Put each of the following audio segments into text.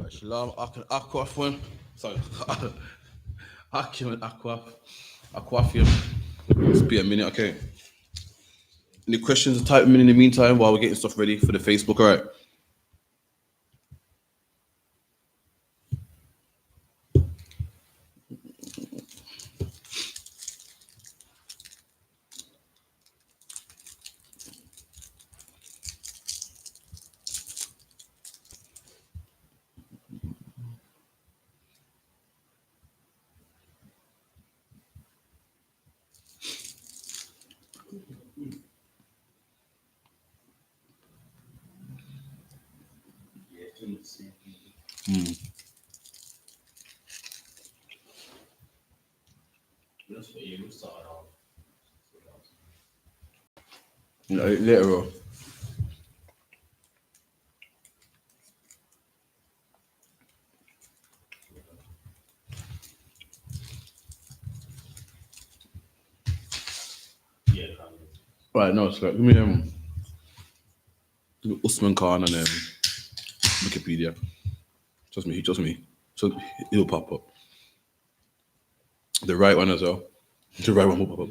Shalom, Aquafon. Sorry. Akim and Aquafium. Let's be a minute, okay. Any questions, type them in the meantime while we're getting stuff ready for the Facebook, all right? No, later on. Right, no, it's like, give me Usman Khan and Wikipedia. Trust me. So it'll pop up. The right one as well. The right one will pop up.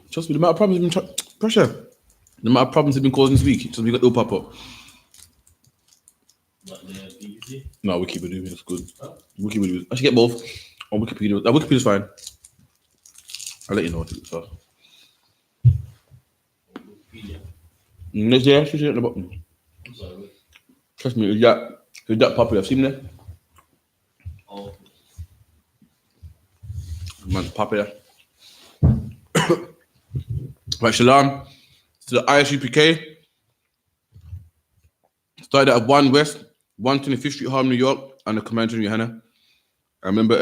Trust me, the amount of problems have been pressure. The amount of problems have been causing this week. Trust me, it'll pop up. No, Wikipedia, that's good. Wikipedia. I should get both on Wikipedia. Wikipedia's fine. I'll let you know what it's for. Next day, I should see it at the bottom. Trust me, it's that popular. I've seen it. Oh. Man's popular. Right, Shalom. To the I.S.U.P.K. Started at 1 West, 125th Street, Harlem, New York, and the commander in YAHANNA. I remember,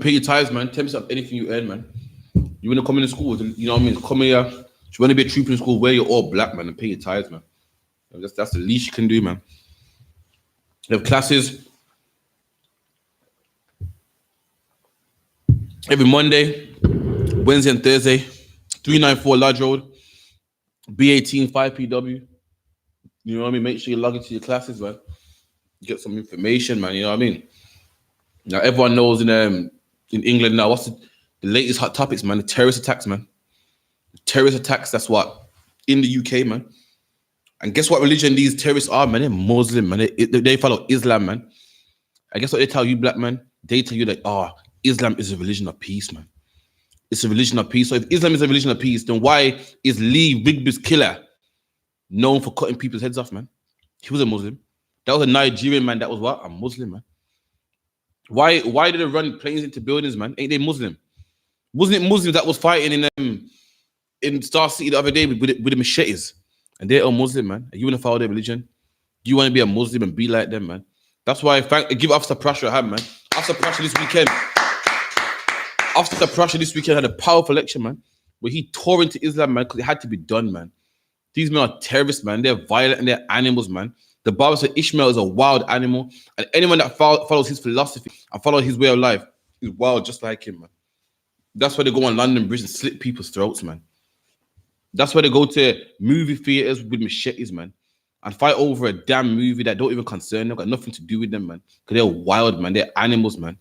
pay your tithes, man. 10% of anything you earn, man. You want to come into school, you know what I mean? Come here. If you want to be a trooper in school, wear your all black, man, and pay your tithes, man. That's the least you can do, man. You have classes every Monday, Wednesday, and Thursday. 394 Lodge Road, B18 5PW. You know what I mean? Make sure you log into your classes, man. Get some information, man. You know what I mean? Now everyone knows in England now what's the latest hot topics, man. The terrorist attacks, man. The terrorist attacks. That's what in the UK, man. And guess what religion these terrorists are, man? They're Muslim, man. They follow Islam, man. And guess what they tell you, black man? They tell you that Islam is a religion of peace, man. It's a religion of peace. So if Islam is a religion of peace, then why is Lee Rigby's killer known for cutting people's heads off, man? He was a Muslim. That was a Nigerian man that was what? A Muslim, man. Why did they run planes into buildings, man? Ain't they Muslim? Wasn't it Muslims that was fighting in Star City the other day with the machetes? And they're a Muslim, man. And you want to follow their religion? You want to be a Muslim and be like them, man? That's why I give Officer Prasher a hand, man. Officer Prasher this weekend. Officer Prasher this weekend had a powerful lecture, man, where he tore into Islam, man, because it had to be done, man. These men are terrorists, man. They're violent and they're animals, man. The Bible said Ishmael is a wild animal, and anyone that follows his philosophy and follows his way of life is wild just like him, man. That's why they go on London Bridge and slit people's throats, man. That's why they go to movie theaters with machetes, man, and fight over a damn movie that don't even concern them, got nothing to do with them, man. Because they're wild, man. They're animals, man.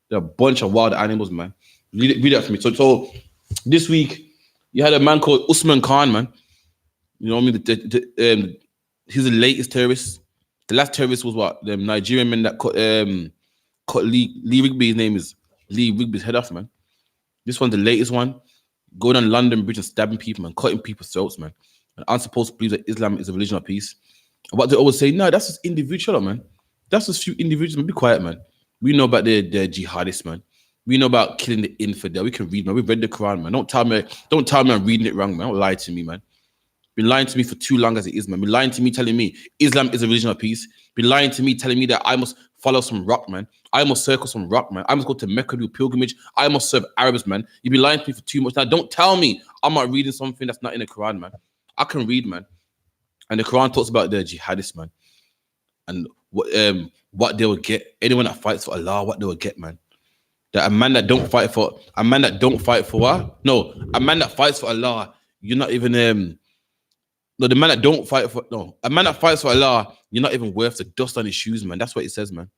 They're a bunch of wild animals, man. Read that for me. So this week, you had a man called Usman Khan, man. You know what I mean? He's the latest terrorist. The last terrorist was what? The Nigerian man that cut Lee Rigby. His name is Lee Rigby's head off, man. This one's the latest one. Going on London Bridge and stabbing people, man. Cutting people's throats, man. And I'm supposed to believe that Islam is a religion of peace. And what they always say, no, that's just individual, man. That's just few individuals, man. Be quiet, man. We know about the jihadists, man. We know about killing the infidel. We can read, man. We've read the Quran, man. Don't tell me I'm reading it wrong, man. Don't lie to me, man. Been lying to me for too long as it is, man. Been lying to me, telling me Islam is a religion of peace. Been lying to me, telling me that I must follow some rock, man. I must circle some rock, man. I must go to Mecca, do pilgrimage. I must serve Arabs, man. You've been lying to me for too much. Now, don't tell me I'm not reading something that's not in the Quran, man. I can read, man. And the Quran talks about the jihadists, man. And what they will get. Anyone that fights for Allah, what they will get, man. That a man that fights for Allah, you're not even no, the man that don't fight for a man that fights for Allah, you're not even worth the dust on his shoes, man. That's what it says, man.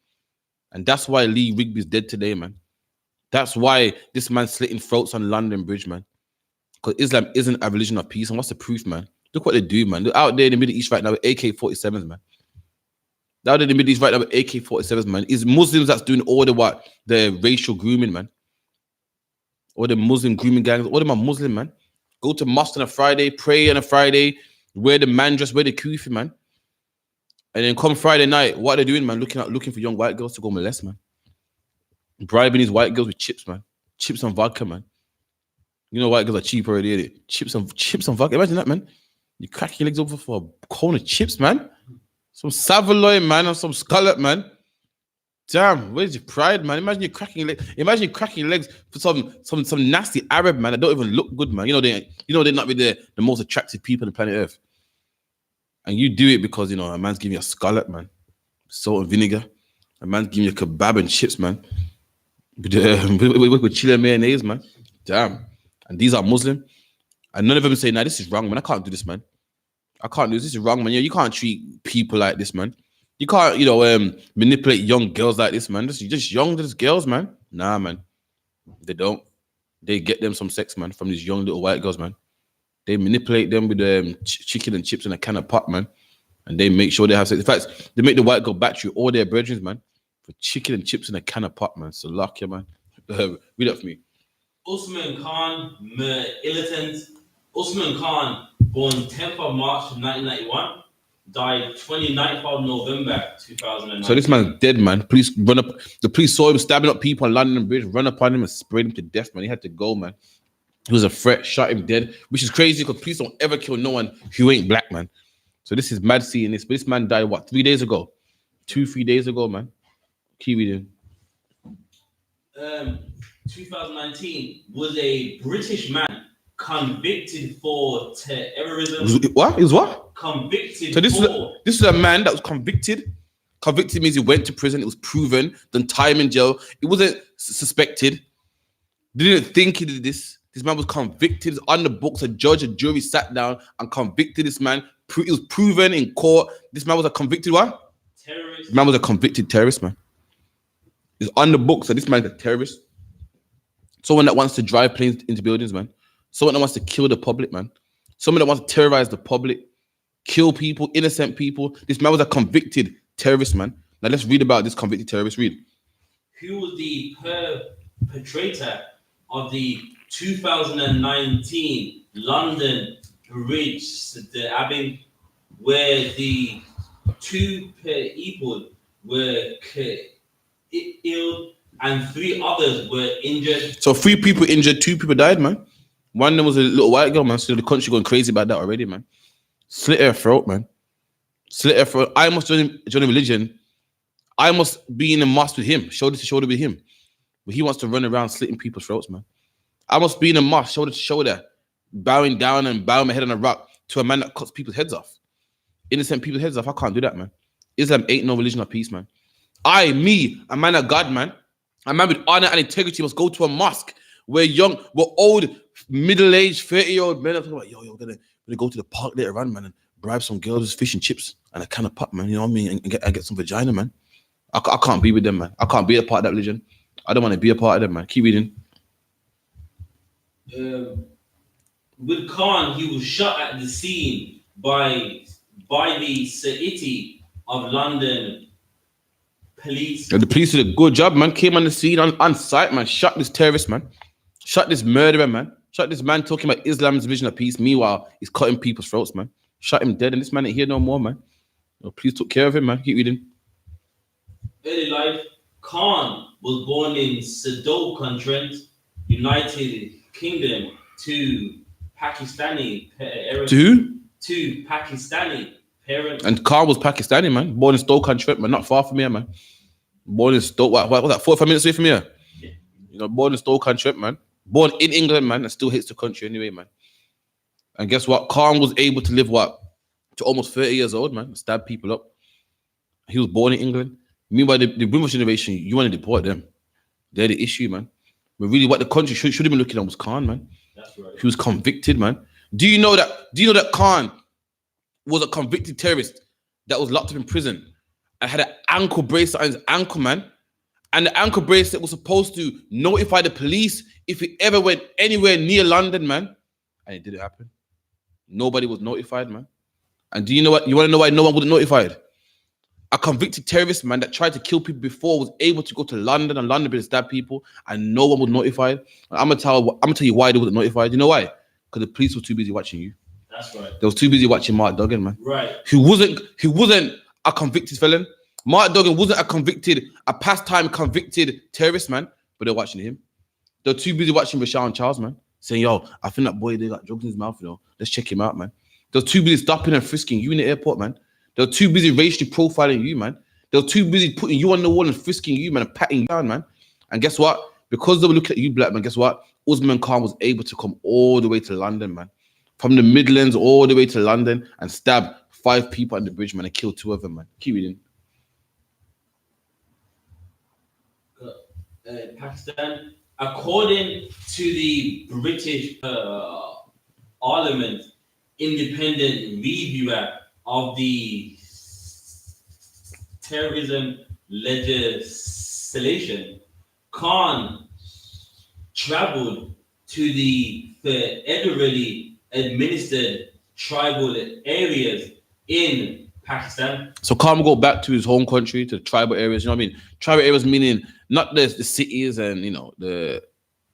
And that's why Lee Rigby's dead today, man. That's why this man's slitting throats on London Bridge, man. Because Islam isn't a religion of peace. And what's the proof, man? Look what they do, man. They're out there in the Middle East right now with AK-47s, man. They're out there in the Middle East right now with AK-47s, man. It's Muslims that's doing all the racial grooming, man. All the Muslim grooming gangs. All them are Muslim, man. Go to mosque on a Friday, pray on a Friday, wear the man dress, wear the kufi, man. And then come Friday night, what are they doing, man? Looking for young white girls to go molest, man. Bribing these white girls with chips, man. Chips and vodka, man. You know white girls are cheap already, ain't it? Chips and vodka. Imagine that, man. You crack your legs over for a cone of chips, man. Some Savoy, man, or some scallop, man. Damn, where's your pride, man? Imagine you cracking your legs. Imagine you cracking your legs for some nasty Arab, man, that don't even look good, man. You know they're not really the most attractive people on the planet Earth. And you do it because, a man's giving you a scallop, man. Salt and vinegar. A man's giving you a kebab and chips, man. With chili and mayonnaise, man. Damn. And these are Muslim. And none of them say, nah, this is wrong, man. I can't do this, man. I can't do this. This is wrong, man. You can't treat people like this, man. You can't, manipulate young girls like this, man. Just young girls, man. Nah, man. They don't. They get them some sex, man, from these young little white girls, man. They manipulate them with chicken and chips in a can of pot, man. And they make sure they have sex. In fact, they make the white girl battery all their brethren, man, for chicken and chips in a can of pot, man. So luck, yeah, man. Read that for me. Usman Khan, militant. Usman Khan, born 10th of March 1991, died 29th of November 2009. So this man's dead, man. Police run up. The police saw him stabbing up people on London Bridge, run up on him and sprayed him to death, man. He had to go, man. He was a threat, shot him dead, which is crazy because police don't ever kill no one who ain't black, man. So this is mad seeing this. But this man died, 3 days ago? 2-3 days ago, man. Keep reading. 2019 was a British man convicted for terrorism. What? He was what? Convicted. So this is a man that was convicted. Convicted means he went to prison. It was proven. Done time in jail. It wasn't suspected. They didn't think he did this. This man was convicted on the books. A judge, a jury sat down and convicted this man. It was proven in court. This man was a convicted what? Terrorist. This man was a convicted terrorist, man. It's on the books that this man's a terrorist. Someone that wants to drive planes into buildings, man. Someone that wants to kill the public, man. Someone that wants to terrorize the public, kill people, innocent people. This man was a convicted terrorist, man. Now let's read about this convicted terrorist. Read. Who was the perpetrator of the 2019 London Bridge stabbing, where the 2 people were killed and 3 others were injured. So 3 people injured, 2 people died, man. One of them was a little white girl, man. So the country going crazy about that already, man. Slit her throat, man. Slit her throat. I must join a religion. I must be in the mosque with him, shoulder to shoulder with him. But he wants to run around slitting people's throats, man. I must be in a mosque, shoulder to shoulder, bowing down and bowing my head on a rock to a man that cuts people's heads off. Innocent people's heads off. I can't do that, man. Islam ain't no religion of peace, man. A man of God, man. A man with honor and integrity must go to a mosque where old, middle-aged, 30-year-old men are talking about, we're gonna go to the park later on, man, and bribe some girls with fish and chips and a can of pop, man. You know what I mean? And get some vagina, man. I can't be with them, man. I can't be a part of that religion. I don't want to be a part of them, man. Keep reading. With Khan, he was shot at the scene by the City of London police. And the police did a good job, man. Came on the scene on site, man. Shot this terrorist, man. Shot this murderer, man. Shot this man talking about Islam's vision of peace. Meanwhile, he's cutting people's throats, man. Shot him dead, and this man ain't here no more, man. Police took care of him, man. Keep reading. Early life, Khan was born in Stoke-on-Trent, United Kingdom, to Pakistani parents. To Pakistani parents. And Khan was Pakistani, man. Born in Stoke-on-Trent, man. Not far from here, man. Born in Stoke. What was that? 45 minutes away from here? Yeah. Born in Stoke-on-Trent, man. Born in England, man, and still hates the country anyway, man. And guess what? Khan was able to live to almost 30 years old, man. Stab people up. He was born in England. Meanwhile, the British generation, you want to deport them. They're the issue, man. But really, what the country should have been looking at was Khan, man. That's right. He was convicted, man. Do you know that Khan was a convicted terrorist that was locked up in prison and had an ankle bracelet on his ankle, man? And the ankle bracelet was supposed to notify the police if he ever went anywhere near London, man. And it didn't happen. Nobody was notified, man. And do you know what? You want to know why no one wasn't notified? A convicted terrorist, man, that tried to kill people before was able to go to London and London and stab people, and no one was notified. I'm gonna tell you why they wasn't notified. You know why? Because the police were too busy watching you. That's right. They was too busy watching Mark Duggan, man. Right. Who wasn't a convicted felon. Mark Duggan wasn't a past-time convicted terrorist, man. But they're watching him. They're too busy watching Rashawn Charles, man. Saying, yo, I think that boy, they got drugs in his mouth, you know. Let's check him out, man. They're too busy stopping and frisking you in the airport, man. They're too busy racially profiling you, man. They're too busy putting you on the wall and frisking you, man, and patting you down, man. And guess what? Because they were looking at you, black man, guess what? Usman Khan was able to come all the way to London, man. From the Midlands all the way to London and stab 5 people on the bridge, man, and kill 2 of them, man. Keep reading. Pakistan, according to the British Parliament independent reviewer of the terrorism legislation, Khan traveled to the federally administered tribal areas in Pakistan. So Khan will go back to his home country, to the tribal areas, you know what I mean? Tribal areas meaning not the cities and, you know, the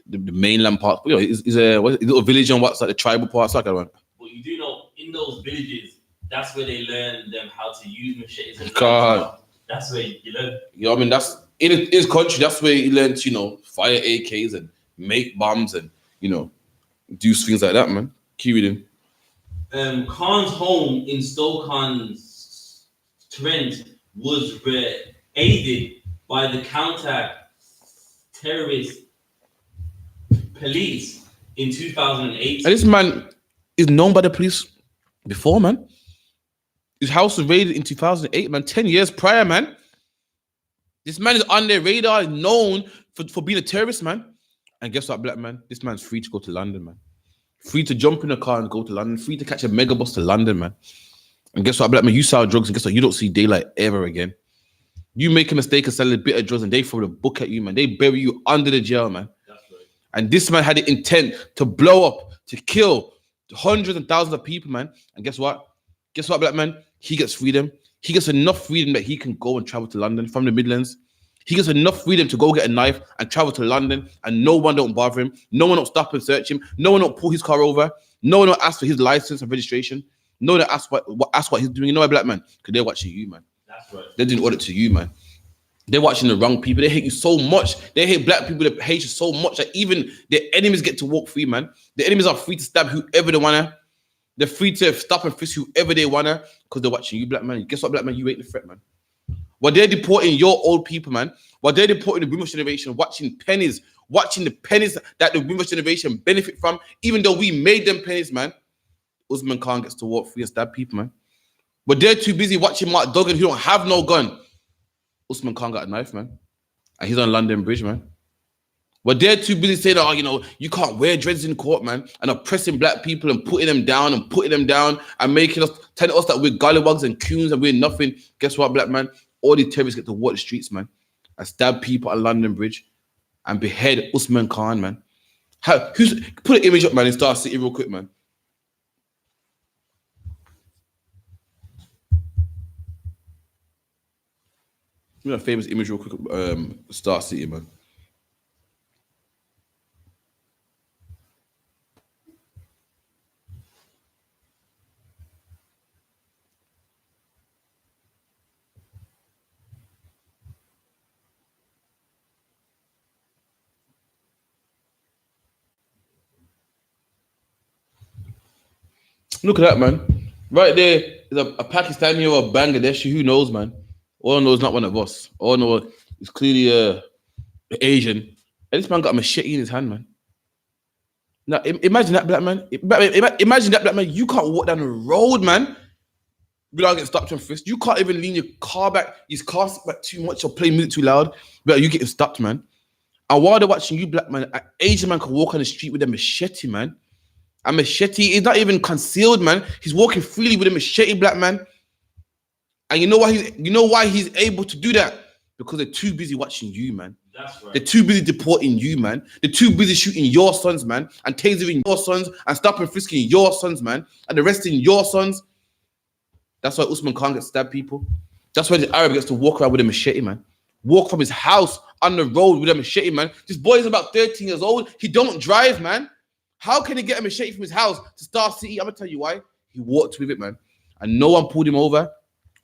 mainland parts. You know, is a little village and what's like the tribal parts, like that one. But you do know, in those villages, that's where they learn them how to use machetes and God. That's where you learn. You know what I mean? That's in his country. That's where he learned, you know, fire AKs and make bombs and, you know, do things like that, man. Keep reading. Khan's home in Stoke-on-Trent was aided by the counter-terrorist police in 2008. And this man is known by the police before, man. His house was raided in 2008, man. 10 years prior, man. This man is on their radar, known for being a terrorist, man. And guess what, black man? This man's free to go to London, man. Free to jump in a car and go to London. Free to catch a mega bus to London, man. And guess what, black man? You sell drugs, and guess what? You don't see daylight ever again. You make a mistake of selling a bit of drugs, and they throw the book at you, man. They bury you under the jail, man. That's right. And this man had the intent to blow up, to kill hundreds and thousands of people, man. And guess what? Guess what, black man? He gets freedom. He gets enough freedom that he can go and travel to London from the Midlands. He gets enough freedom to go get a knife and travel to London, and no one don't bother him. No one don't stop and search him. No one don't pull his car over. No one don't ask for his license and registration. No one don't ask what he's doing. You know why, black man? Because they're watching you, man. That's right. They're doing audit to you, man. They're watching the wrong people. They hate you so much. They hate black people. They hate you so much that even their enemies get to walk free, man. The enemies are free to stab whoever they wanna. They're free to stop and frisk whoever they wanna because they're watching you, black man. Guess what, black man? You ain't the threat, man. While they're deporting your old people, man. While they're deporting the women's generation, watching the pennies that the women's generation benefit from, even though we made them pennies, man. Usman Khan gets to walk free and stab people, man. But they're too busy watching Mark Duggan, who don't have no gun. Usman Khan got a knife, man. And he's on London Bridge, man. But they're too busy saying, oh, you know, you can't wear dreads in court, man, and oppressing black people and putting them down and making us, telling us that we're gollywogs and coons and we're nothing. Guess what, black man? All these terrorists get to walk the streets, man, and stab people on London Bridge and behead Usman Khan, man. Put an image up, man, in Star City real quick, man. Give me a famous image real quick, Star City, man. Look at that, man. Right there is a Pakistani or a Bangladeshi. Who knows, man? All I know is not one of us. All I know is clearly Asian. And this man got a machete in his hand, man. Now, imagine that, black man. Imagine that, black man. You can't walk down the road, man, without getting stopped and frisked. You can't even lean your car back too much or play music too loud without you getting stopped, man. And while they're watching you, black man, an Asian man can walk on the street with a machete, man. A machete is not even concealed, man. He's walking freely with a machete, black man. And you know why he's able to do that? Because they're too busy watching you, man. That's right. They're too busy deporting you, man. They're too busy shooting your sons, man, and tasering your sons, and stopping frisking your sons, man, and arresting your sons. That's why Usman can't get stabbed, people. That's why the Arab gets to walk around with a machete, man. Walk from his house on the road with a machete, man. This boy is about 13 years old. He don't drive, man. How can he get a machete from his house to Star City? I'm gonna tell you why. He walked with it, man. And no one pulled him over.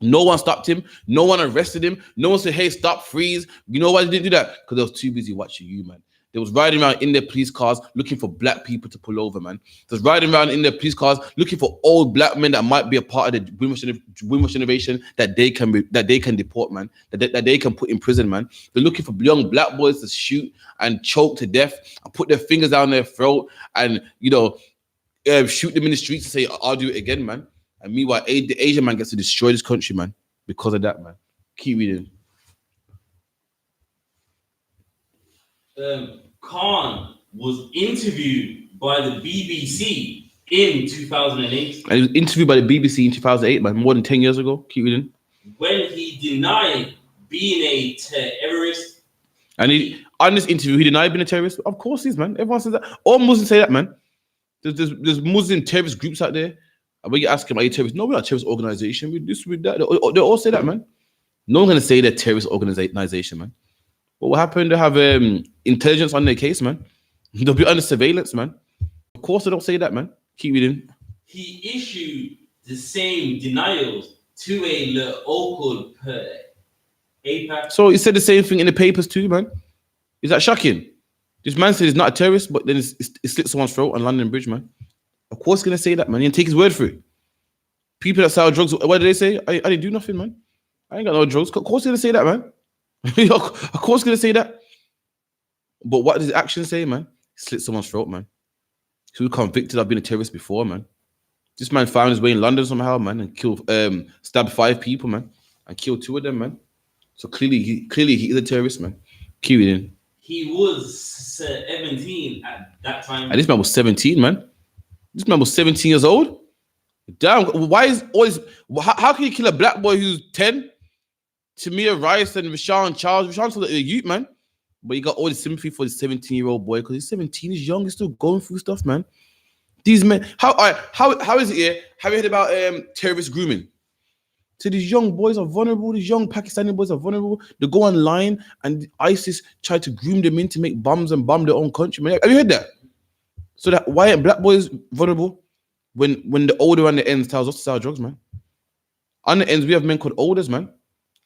No one stopped him. No one arrested him. No one said, hey, stop, freeze. You know why they didn't do that? Because they was too busy watching you, man. They was riding around in their police cars looking for black people to pull over, man. They was riding around in their police cars looking for old black men that might be a part of the Windrush generation that they can deport, man. That they can put in prison, man. They're looking for young black boys to shoot and choke to death and put their fingers down their throat and, shoot them in the streets and say, I'll do it again, man. And meanwhile, the Asian man gets to destroy this country, man, because of that, man. Keep reading. Khan was interviewed by the BBC in 2008. And he was interviewed by the BBC in 2008, man, more than 10 years ago. Keep reading. When he denied being a terrorist. And on this interview, he denied being a terrorist. Of course he is, man. Everyone says that. All Muslims say that, man. There's Muslim terrorist groups out there. And when you ask them, are you terrorist? No, we're not a terrorist organization. We're this, with that. They all say that, man. No one's going to say they're a terrorist organization, man. But what happened? They have intelligence on their case, man. They'll be under surveillance, man. Of course they don't say that, man. Keep reading. He issued the same denials to a local APAC. So he said the same thing in the papers too, man. Is that shocking? This man said he's not a terrorist, but then he slit someone's throat on London Bridge, man. Of course he's going to say that, man. And take his word for it. People that sell drugs, what do they say? I didn't do nothing, man. I ain't got no drugs. Of course he's going to say that, man. Of course he's going to say that. But what does his action say, man? He slit someone's throat, man. He was convicted of being a terrorist before, man. This man found his way in London somehow, man, and stabbed 5 people, man, and killed 2 of them, man. So clearly he is a terrorist, man. Keep it in. He was 17 at that time. And this man was 17, man. This man was 17 years old. Damn, why is always? How can you kill a black boy who's 10? Tamir Rice and Rashawn Charles. Rashawn's still a youth, man. But you got all the sympathy for the 17-year-old boy because he's 17, he's young, he's still going through stuff, man. These men, how is it here? Have you heard about terrorist grooming? So these young boys are vulnerable, these young Pakistani boys are vulnerable. They go online and ISIS try to groom them in to make bombs and bomb their own country, man. Have you heard that? So that why aren't black boys vulnerable when the older on the ends tells us to sell drugs, man? On the ends, we have men called olders, man.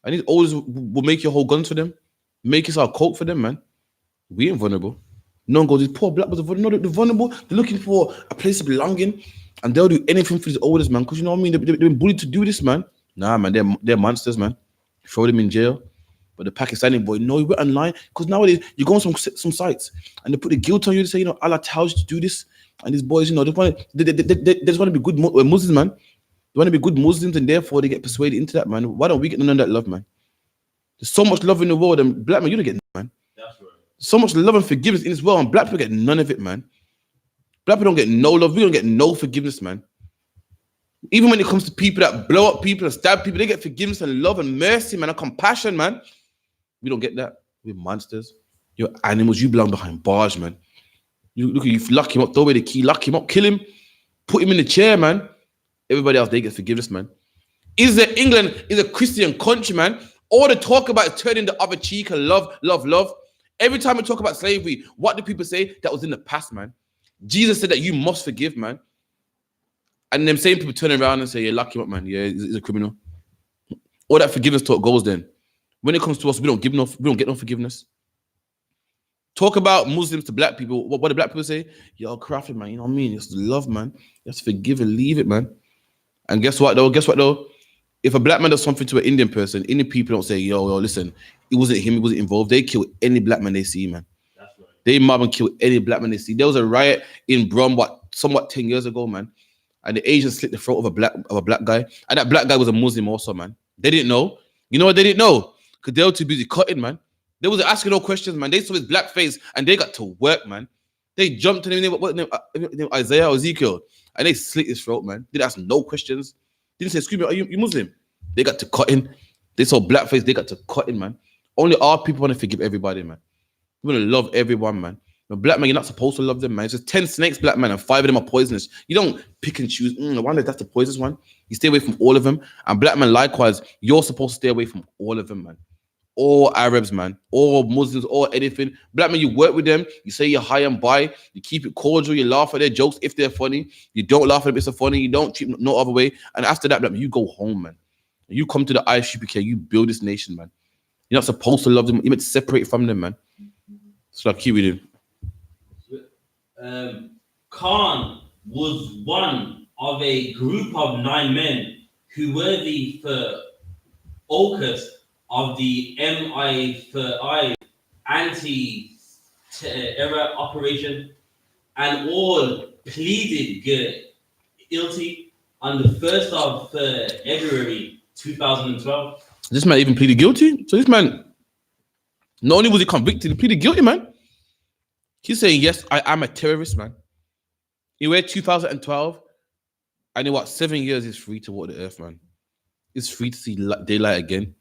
And these olders will make your whole guns for them. Make us our coke for them, man. We ain't vulnerable. No one goes, these poor black boys are vulnerable. No, they're vulnerable. They're looking for a place of belonging. And they'll do anything for these olders, man. Because you know what I mean? They've been bullied to do this, man. Nah, man, they're monsters, man. Throw them in jail. But the Pakistani boy, no, he went online. Because nowadays, you go on some sites and they put the guilt on you to say, Allah tells you to do this. And these boys, they just want to be good Muslims, man. They want to be good Muslims and therefore they get persuaded into that, man. Why don't we get none of that love, man? There's so much love in the world and black man, you don't get none, man. That's right. So much love and forgiveness in this world and black people get none of it, man. Black people don't get no love. We don't get no forgiveness, man. Even when it comes to people that blow up people and stab people, they get forgiveness and love and mercy, man, and compassion, man. We don't get that. We're monsters. You're animals. You belong behind bars, man. You look at you, lock him up, throw away the key, lock him up, kill him, put him in the chair, man. Everybody else, they get forgiveness, man. England is a Christian country, man. All the talk about turning the other cheek and love, love, love. Every time we talk about slavery, what do people say? That was in the past, man. Jesus said that you must forgive, man. And them same people turn around and say, yeah, lock him up, man. Yeah, he's a criminal. All that forgiveness talk goes then. When it comes to us, we don't get no forgiveness. Talk about Muslims to black people. What do black people say? Yo, Crawford, man, you know what I mean? It's love, man. You have to forgive and leave it, man. And guess what, though? If a black man does something to an Indian person, Indian people don't say, yo, listen, it wasn't him, he wasn't involved. They kill any black man they see, man. That's right. They mob and kill any black man they see. There was a riot in Brum, somewhat 10 years ago, man. And the Asians slit the throat of a black guy. And that black guy was a Muslim also, man. They didn't know. You know what they didn't know? Because they were too busy cutting, man. They wasn't asking no questions, man. They saw his black face and they got to work, man. They jumped to the name, what name, Isaiah or Ezekiel, and they slit his throat, man. Didn't ask no questions. Didn't say, "Excuse me, are you Muslim?" They got to cutting. They saw blackface. They got to cutting, man. Only our people want to forgive everybody, man. We want to love everyone, man. But black man, you're not supposed to love them, man. It's just 10 snakes, black man, and 5 of them are poisonous. You don't pick and choose. I wonder if that's the poisonous one. You stay away from all of them. And black man, likewise, you're supposed to stay away from all of them, man. All Arabs, man, all Muslims, all anything. Black man, you work with them. You say you're high and by. You keep it cordial. You laugh at their jokes if they're funny. You don't laugh at them if they're funny. You don't treat them no other way. And after that, black man, you go home, man. You come to the I.S.U.P.K. You build this nation, man. You're not supposed to love them. You're meant to separate from them, man. So I keep reading. Khan was one of a group of 9 men who were the focus of the MI4I anti-terror operation, and all pleaded guilty on the 1st of February 2012. This man even pleaded guilty. So this man, not only was he convicted, he pleaded guilty, man. He's saying, yes, I am a terrorist, man. He went 2012, and in 7 years, he's free to walk the earth, man. He's free to see daylight again.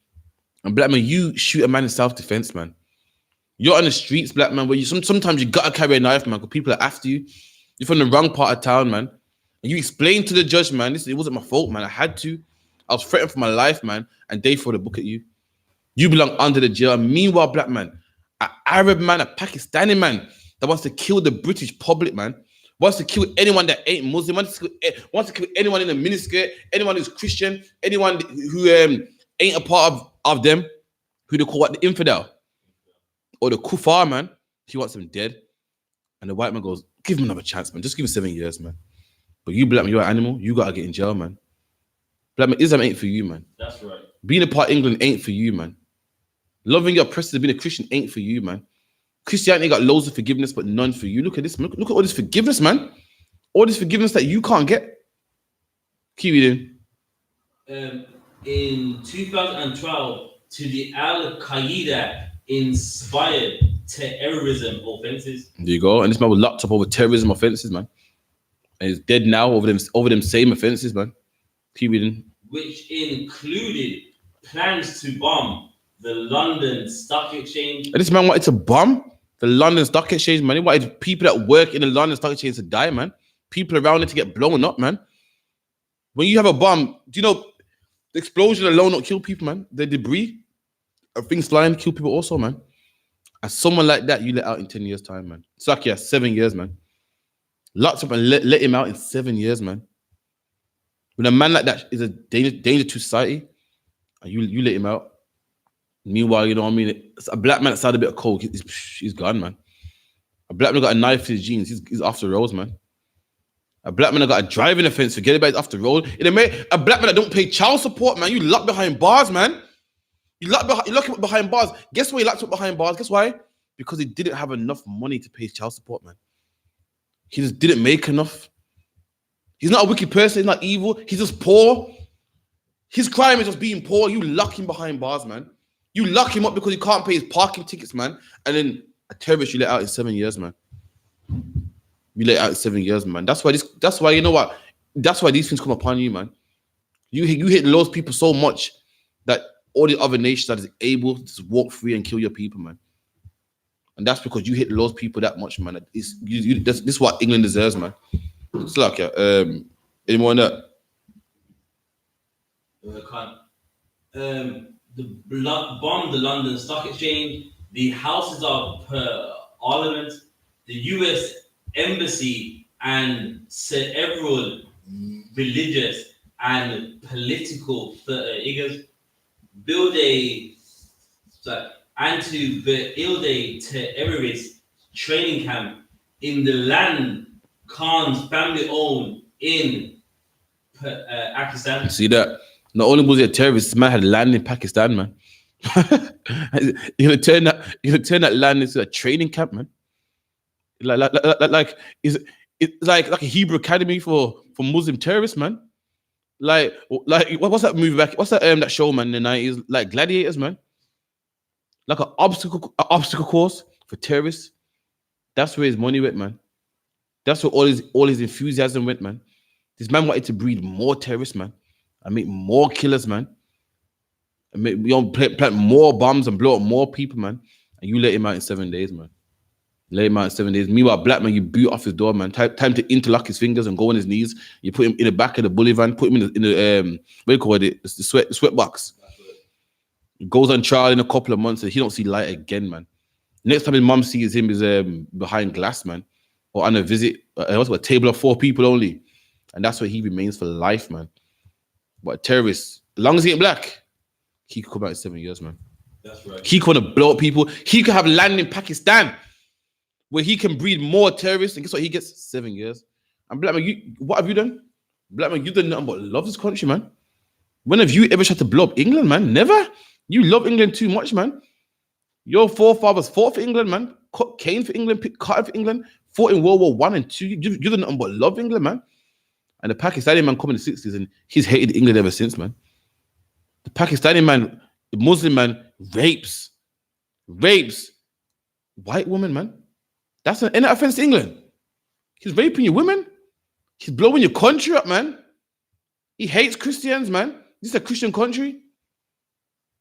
And black man, you shoot a man in self-defense, man. You're on the streets, black man, where you sometimes you gotta carry a knife, man, because people are after you. You're from the wrong part of town, man. And you explain to the judge, man, it wasn't my fault, man. I had to. I was threatened for my life, man, and they throw the book at you. You belong under the jail. Meanwhile, black man, an Arab man, a Pakistani man that wants to kill the British public, man, wants to kill anyone that ain't Muslim, wants to kill anyone in the miniskirt, anyone who's Christian, anyone who ain't a part of them, who they call what, the infidel or the kuffar, man. He wants them dead. And the white man goes, give him another chance, man. Just give him 7 years, man. But you, black man, you're an animal. You gotta get in jail, man. Black man, Islam ain't for you, man. That's right. Being a part of England ain't for you, man. Loving your oppressors, being a Christian ain't for you, man. Christianity got loads of forgiveness, but none for you. Look at this, man. Look at all this forgiveness, man. All this forgiveness that you can't get. Keep reading. In 2012, to the Al-Qaeda inspired terrorism offenses. There you go. And this man was locked up over terrorism offenses, man. And he's dead now over them same offenses, man. Keep reading. Which included plans to bomb the London Stock Exchange. And this man wanted to bomb the London Stock Exchange, man. He wanted people that work in the London Stock Exchange to die, man. People around it to get blown up, man. When you have a bomb, do you know the explosion alone don't kill people, man? The debris of things flying kill people also, man. And someone like that, you let out in 10 years' time, man. Sakia, 7 years, man. Locked up and let him out in 7 years, man. When a man like that is a danger to society, and you let him out. Meanwhile, you know what I mean? It's a black man that's had a bit of coke, he's gone, man. A black man got a knife in his jeans, he's off the roads, man. A black man that got a driving offense, forget about it, off the road. A black man that don't pay child support, man, you locked behind bars, man. You locked him up behind bars. Guess why he locked up behind bars? Guess why? Because he didn't have enough money to pay child support, man. He just didn't make enough. He's not a wicked person, he's not evil, he's just poor. His crime is just being poor. You lock him behind bars, man. You lock him up because he can't pay his parking tickets, man. And then a terrorist you let out in 7 years, man. You let out in 7 years, man. That's why you know what? That's why these things come upon you, man. You hit those people so much that all the other nations that is able to just walk free and kill your people, man. And that's because you hit those people that much, man. This is what England deserves, man. It's like, anyone that? Bombed the London Stock Exchange, the Houses of Parliament, the US Embassy, and several religious and political figures. Build a terrorist training camp in the land Khan's family owned in Pakistan. See that? Not only was he a terrorist, this man had land in Pakistan, man. You're gonna turn that land into a training camp, man. It's like a Hebrew academy for Muslim terrorists, man. Like what's that movie back? What's that show, man, in the 90s? Like Gladiators, man. Like an obstacle course for terrorists. That's where his money went, man. That's where all his enthusiasm went, man. This man wanted to breed more terrorists, man, and make more killers, man, and make plant more bombs and blow up more people, man. And you let him out in 7 days, man. Let him out in 7 days. Meanwhile, black man, you boot off his door, man. Time to interlock his fingers and go on his knees. You put him in the back of the bully van, put him in the what do you call it? It's the sweat box. He goes on trial in a couple of months and he don't see light again, man. Next time his mom sees him is behind glass, man, or on a visit. Also a table of 4 people only, and that's where he remains for life, man. But a terrorist, as long as he ain't black, he could come out in 7 years, man. That's right. He could blow up people. He could have land in Pakistan, where he can breed more terrorists, and guess what? He gets 7 years. And black man, what have you done? Black man, you've done nothing but love this country, man. When have you ever tried to blow up England, man? Never. You love England too much, man. Your forefathers fought for England, man. Came for England, Carter for England, fought in World War I and II. You've done nothing but love England, man. And the Pakistani man come in the 60s and he's hated England ever since, man. The Pakistani man, the Muslim man, rapes white women, man. That's an offense to England. He's raping your women. He's blowing your country up, man. He hates Christians, man. This is a Christian country.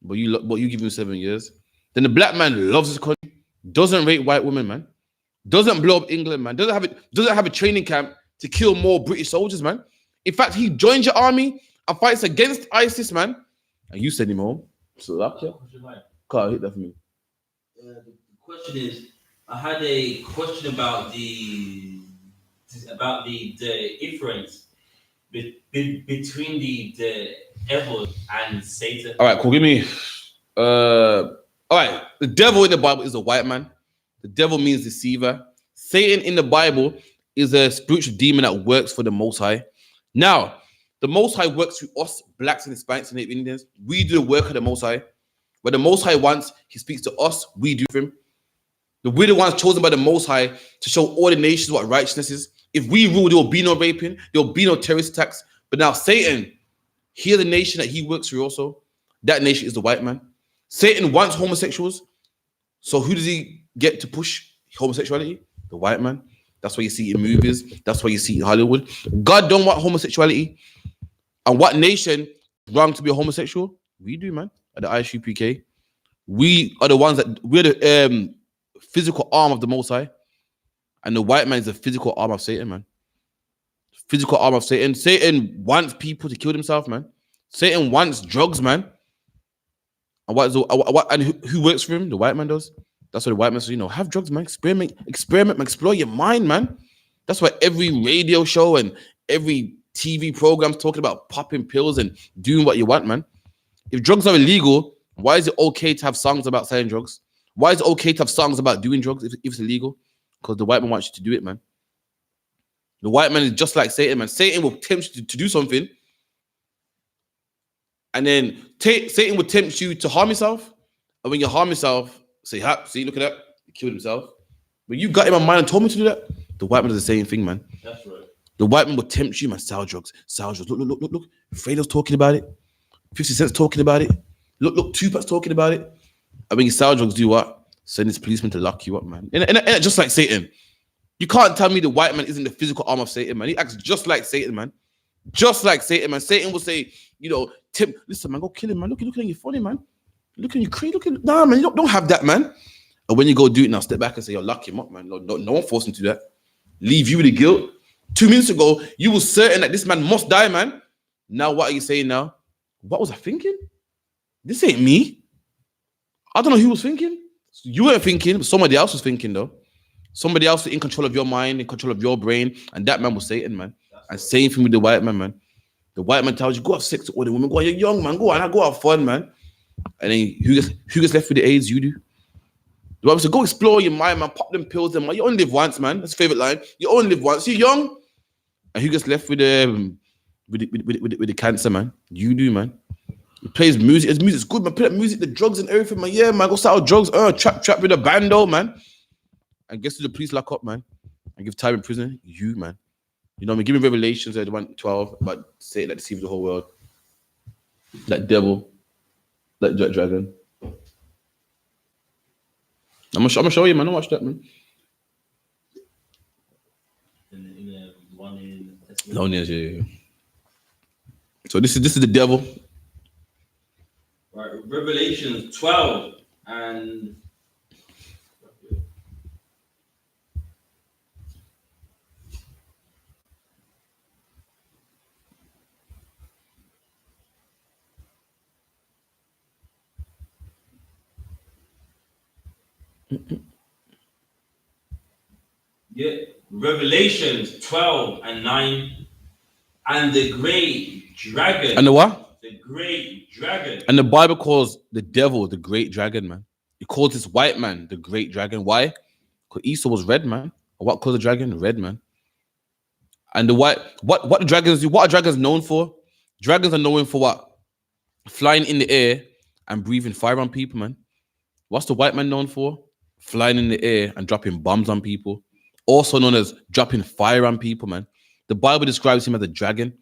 But you give him 7 years. Then the black man loves his country, doesn't rape white women, man. Doesn't blow up England, man. Doesn't have a training camp to kill more British soldiers, man. In fact, he joins your army and fights against ISIS, man. And you send him home. So that can't hit that for me. The question is, I had a question about the difference between the devil and Satan. All right, cool. Give me. All right. The devil in the Bible is a white man. The devil means deceiver. Satan in the Bible is a spiritual demon that works for the Most High. Now, the Most High works through us, blacks and Hispanics and Native Indians. We do the work of the Most High. When the Most High wants, he speaks to us. We do for him. We're the ones chosen by the Most High to show all the nations what righteousness is. If we rule, there will be no raping. There will be no terrorist attacks. But now Satan, here's the nation that he works through also. That nation is the white man. Satan wants homosexuals. So who does he get to push homosexuality? The white man. That's why you see it in movies. That's why you see it in Hollywood. God don't want homosexuality. And what nation wrong to be a homosexual? We do, man. At the I.S.U.P.K. We are the ones we're the physical arm of the Most High. And the white man is the physical arm of Satan, man. Physical arm of Satan. Satan wants people to kill themselves, man. Satan wants drugs, man. And who works for him? The white man does. That's what the white man says, have drugs, man. Experiment, man. Explore your mind, man. That's why every radio show and every TV program talking about popping pills and doing what you want, man. If drugs are illegal, why is it okay to have songs about selling drugs? Why is it okay to have songs about doing drugs if it's illegal? Because the white man wants you to do it, man. The white man is just like Satan, man. Satan will tempt you to do something. And then Satan will tempt you to harm yourself. And when you harm yourself, say, see, look at that. He killed himself. But you got him on mind and told me to do that. The white man does the same thing, man. That's right. The white man will tempt you, man. Sell drugs. Look. Fredo's talking about it. 50 Cent's talking about it. Look, Tupac's talking about it. And when you sell drugs, do what? Send his policeman to lock you up, man. And just like Satan. You can't tell me the white man isn't the physical arm of Satan, man. He acts just like Satan, man. Just like Satan, man. Satan will say, Tim, listen, man, go kill him, man. Look at you funny, man. Look at you crazy. Nah, man, you don't have that, man. And when you go do it now, step back and say, lock him up, man. No one forced him to do that. Leave you with the guilt. 2 minutes ago, you were certain that this man must die, man. Now, what are you saying now? What was I thinking? This ain't me. I don't know who was thinking. You weren't thinking, but somebody else was thinking, though. Somebody else was in control of your mind, in control of your brain, and that man was Satan, man. And same thing with the white man, man. The white man tells you, go have sex with all the women. Go on, you're young, man. Go on, go have fun, man. And then who gets left with the AIDS? You do. The white man says, go explore your mind, man. Pop them pills, man. You only live once, man. That's favorite line. You only live once. You're young. And who gets left with the cancer, man? You do, man. He plays music. His music's good, man. Play that music, the drugs and everything, man. Yeah, man. Go sell drugs. Trap with a bando, man. And guess who the police lock up, man? And give time in prison? You, man. You know what I mean? Give me Revelations 1:12 about Satan that deceives the whole world. That devil. That dragon. I'm gonna show you, man. Don't watch that, man. The Loneliness, yeah. So this is the devil. Right, Revelations 12 and Revelations 12 and 9, and the great dragon. And the what? The great dragon. And the Bible calls the devil the great dragon, man. It calls this white man the great dragon. Why? Because Esau was red, man. What called the dragon? Red, man. And the white, what the dragons do? What are dragons known for? Dragons are known for what? Flying in the air and breathing fire on people, man. What's the white man known for? Flying in the air and dropping bombs on people. Also known as dropping fire on people, man. The Bible describes him as a dragon.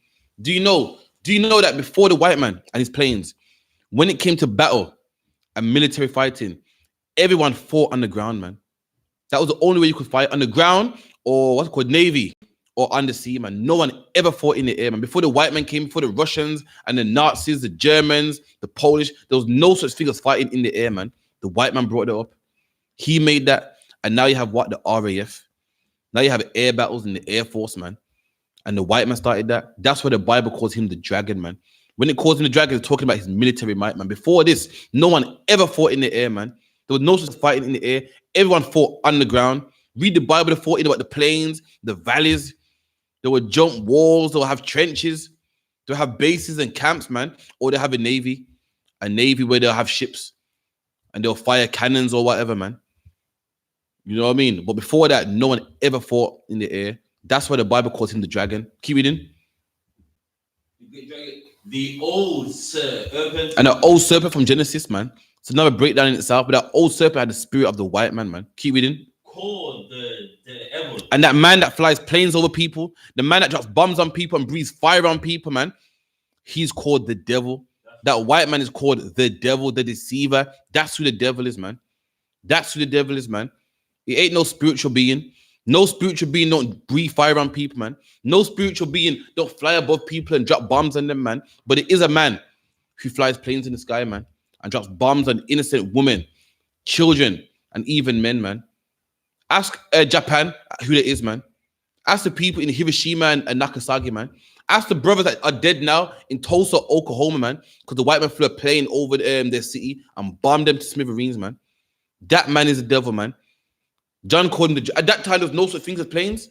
Do you know that before the white man and his planes, when it came to battle and military fighting, everyone fought on the ground, man. That was the only way you could fight, on the ground, or what's it called, navy, or on the sea, man. No one ever fought in the air, man. Before the white man came, before the Russians and the Nazis, the Germans, the Polish, there was no such thing as fighting in the air, man. The white man brought it up. He made that. And now you have what? The RAF. Now you have air battles in the Air Force, man. And the white man started that. That's why the Bible calls him the dragon, man. When it calls him the dragon, it's talking about his military might, man. Before this, no one ever fought in the air, man. There was no such fighting in the air. Everyone fought on the ground. Read the Bible, they fought in about the plains, the valleys. They would jump walls, they'll have trenches, they'll have bases and camps, man. Or they have a navy where they'll have ships and they'll fire cannons or whatever, man. You know what I mean? But before that, no one ever fought in the air. That's why the Bible calls him the dragon. Keep reading. The old serpent. And the old serpent from Genesis, man. It's another breakdown in itself. But that old serpent had the spirit of the white man, man. Keep reading. Called the devil. And that man that flies planes over people, the man that drops bombs on people and breathes fire on people, man, he's called the devil. That white man is called the devil, the deceiver. That's who the devil is, man. That's who the devil is, man. It ain't no spiritual being. No spiritual being don't breathe fire on people, man. No spiritual being don't fly above people and drop bombs on them, man. But it is a man who flies planes in the sky, man, and drops bombs on innocent women, children, and even men, man. Ask Japan who that is, man. Ask the people in Hiroshima and Nagasaki, man. Ask the brothers that are dead now in Tulsa, Oklahoma, man, because the white man flew a plane over their city and bombed them to smithereens, man. That man is the devil, man. John called him at that time, there was no such thing as planes.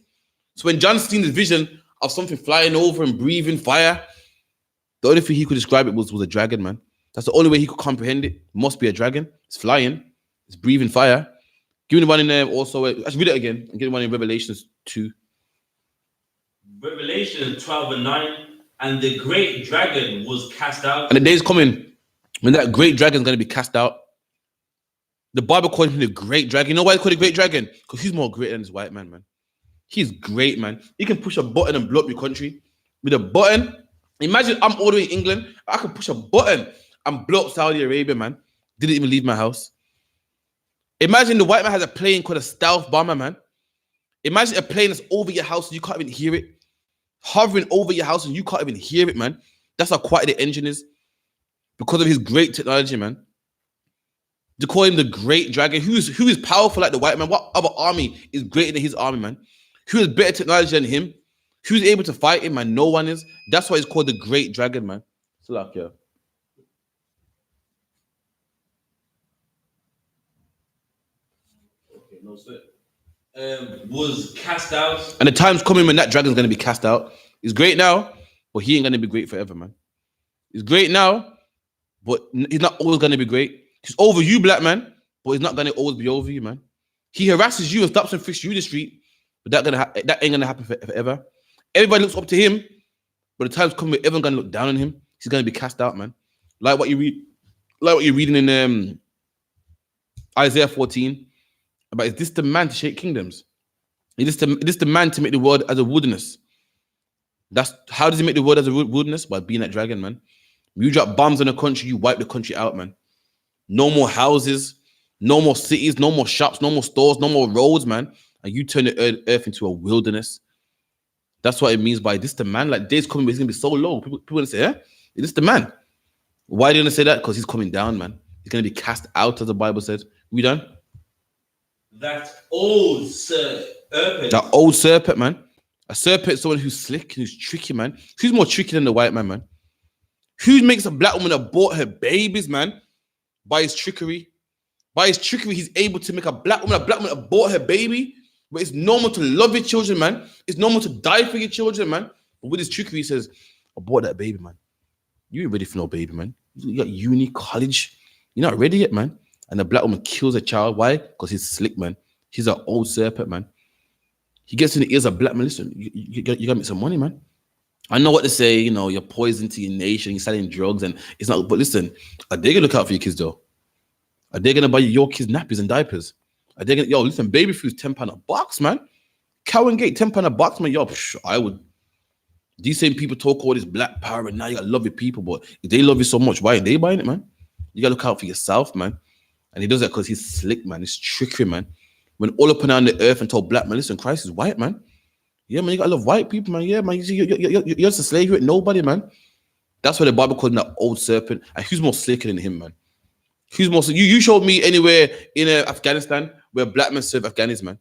So when John seen the vision of something flying over and breathing fire, the only thing he could describe it was a dragon, man. That's the only way he could comprehend it. It must be a dragon. It's flying. It's breathing fire. Give me the one in there also. Let's read it again and get the one in Revelations 2. Revelation 12 and 9. And the great dragon was cast out. And the day is coming when that great dragon is going to be cast out. The Bible calls him the great dragon. You know why it's called the great dragon? Because he's more great than this white man, man. He's great, man. He can push a button and blow up your country. With a button, imagine I'm all the way in England. I can push a button and blow up Saudi Arabia, man. Didn't even leave my house. Imagine the white man has a plane called a stealth bomber, man. Imagine a plane that's over your house and you can't even hear it. Hovering over your house and you can't even hear it, man. That's how quiet the engine is. Because of his great technology, man. They call him the great dragon. Who is powerful like the white man? What other army is greater than his army, man? Who has better technology than him? Who's able to fight him, man? No one is. That's why it's called the great dragon, man. So like, yeah. Okay, no sweat. Was cast out. And the time's coming when that dragon's going to be cast out. He's great now, but he ain't going to be great forever, man. He's great now, but he's not always going to be great. He's over you, black man, but he's not going to always be over you, man. He harasses you and stops and frisks you in the street, but that ain't going to happen forever. Everybody looks up to him, but the time's coming when everyone's going to look down on him. He's going to be cast out, man. Like what you're reading in Isaiah 14. But is this the man to shake kingdoms? Is this the man to make the world as a wilderness? That's how does he make the world as a wilderness? By being that dragon, man. You drop bombs on a country, you wipe the country out, man. No more houses, no more cities, no more shops, no more stores, no more roads, man. And you turn the earth into a wilderness. That's what it means by this the man. Like days coming, but he's gonna be so low. People gonna say, "Yeah, is this the man?" Why are they gonna say that? Because he's coming down, man. He's gonna be cast out, as the Bible says. We done? That old serpent. That old serpent, man. A serpent is someone who's slick, who's tricky, man. Who's more tricky than the white man, man? Who makes a black woman abort her babies, man? By his trickery. By his trickery, he's able to make a black woman abort her baby. But it's normal to love your children, man. It's normal to die for your children, man. But with his trickery, he says, abort that baby, man. You ain't ready for no baby, man. You got uni, college. You're not ready yet, man. And the black woman kills a child. Why? Because he's slick, man. He's an old serpent, man. He gets in the ears of black man. Listen, you got to make some money, man. I know what to say. You know, you're poison to your nation. You're selling drugs, and it's not. But listen, are they gonna look out for your kids though? Are they gonna buy your kids nappies and diapers? Are they gonna? Yo, listen, baby food's £10 a box, man. Cow and Gate £10 a box, man. Yo, I would. These same people talk all this black power, and now you gotta love your people. But if they love you so much, why are they buying it, man? You gotta look out for yourself, man. And he does that because he's slick, man. He's trickery, man. When all up and down the earth and told black man, listen, Christ is white, man. Yeah, man, you gotta love white people, man. Yeah, man, you're just a slave. You ain't nobody, man. That's why the Bible called him that old serpent. And who's more slicker than him, man? Who's more? You showed me anywhere in Afghanistan where black men serve Afghanis, man.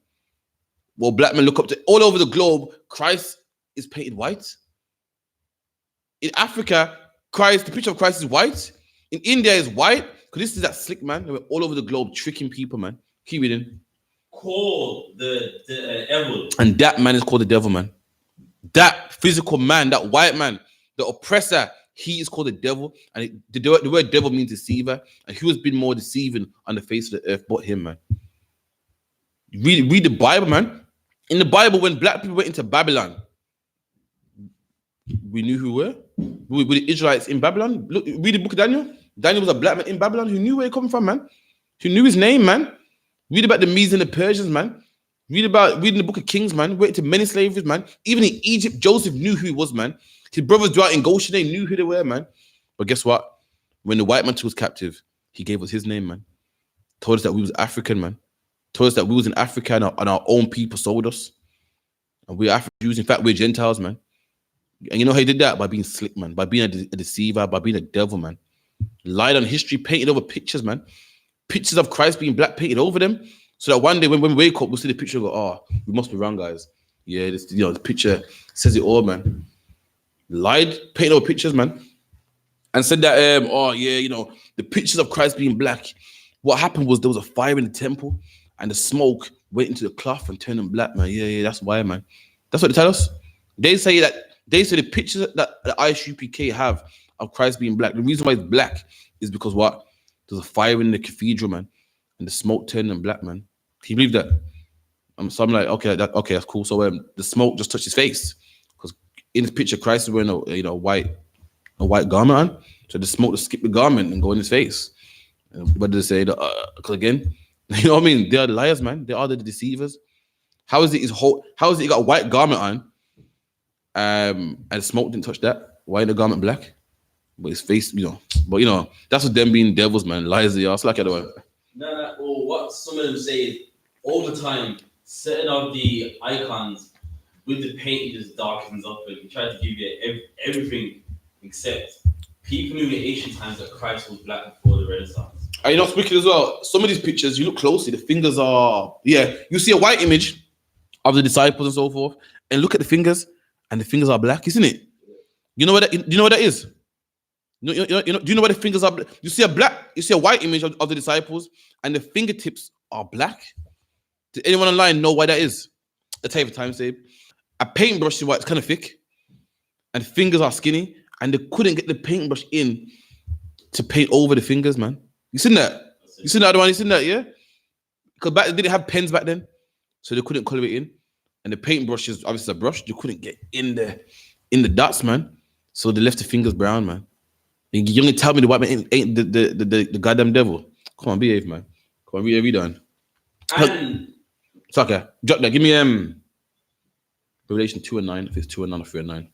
Well, black men look up to all over the globe. Christ is painted white. In Africa, the picture of Christ is white. In India, is white. Because this is that slick man. We're all over the globe tricking people, man. Keep reading. Called the devil. And that man is called the devil, man. That physical man, that white man, the oppressor, he is called the devil. And the word devil means deceiver. And who has been more deceiving on the face of the earth but him, man? Read the Bible, man. In the Bible, when black people went into Babylon, we knew who were. We were the Israelites in Babylon. Look, read the book of Daniel. Daniel was a black man in Babylon who knew where he come from, man. Who knew his name, man. Read about the Medes and the Persians, man. Reading the book of Kings, man. Went into many slaveries, man. Even in Egypt, Joseph knew who he was, man. His brothers dwelt in Goshen, they knew who they were, man. But guess what? When the white man took us captive, he gave us his name, man. Told us that we was African, man. Told us that we was in Africa and our own people sold us. And we're African Jews. In fact, we're Gentiles, man. And you know how he did that? By being slick, man. By being a deceiver, by being a devil, man. Lied on history, painted over pictures, man. Pictures of Christ being black painted over them. So that one day when we wake up, we'll see the picture and go, oh, we must be wrong, guys. Yeah, this, the picture says it all, man. Lied, painted over pictures, man. And said that, the pictures of Christ being black. What happened was there was a fire in the temple and the smoke went into the cloth and turned them black, man. Yeah, that's why, man. That's what they tell us. They say the pictures that the I.S.U.P.K have of Christ being black. The reason why it's black is because what? There's a fire in the cathedral, man. And the smoke turned them black, man. Can you believe that? So I'm like, okay, that's cool. So the smoke just touched his face, because in the picture, Christ is wearing a white garment on. So the smoke just skipped the garment and go in his face. What did they say? Because again, you know what I mean? They are the liars, man. They are the deceivers. How is it he got a white garment on, and the smoke didn't touch that? Why is the garment black? But his face, that's what them being devils, man. Liars they are. It's like Or what some of them say is, over time, certain of the icons with the paint just darkens up and he tried to give you everything except people knew in the ancient times that Christ was black before the Renaissance. And you know, speaking as well, some of these pictures, you look closely, the fingers are, you see a white image of the disciples and so forth, and look at the fingers, and the fingers are black, isn't it? You know what that is? Do you know why the fingers are black? You see a white image of the disciples, and the fingertips are black. Did anyone online know why that is? I'll tell you for time's sake. A paintbrush is white, it's kind of thick, and fingers are skinny, and they couldn't get the paintbrush in to paint over the fingers, man. You seen that? You seen that other one? You seen that, yeah? Because back they didn't have pens back then, so they couldn't color it in. And the paintbrush is obviously a brush. You couldn't get in the dots, man. So they left the fingers brown, man. And you only tell me the white man ain't the goddamn devil. Come on, behave, man. Come on, read on. It's okay. Drop that. Give me Revelation 2 and 9. If it's 2 and 9 or 3 and 9.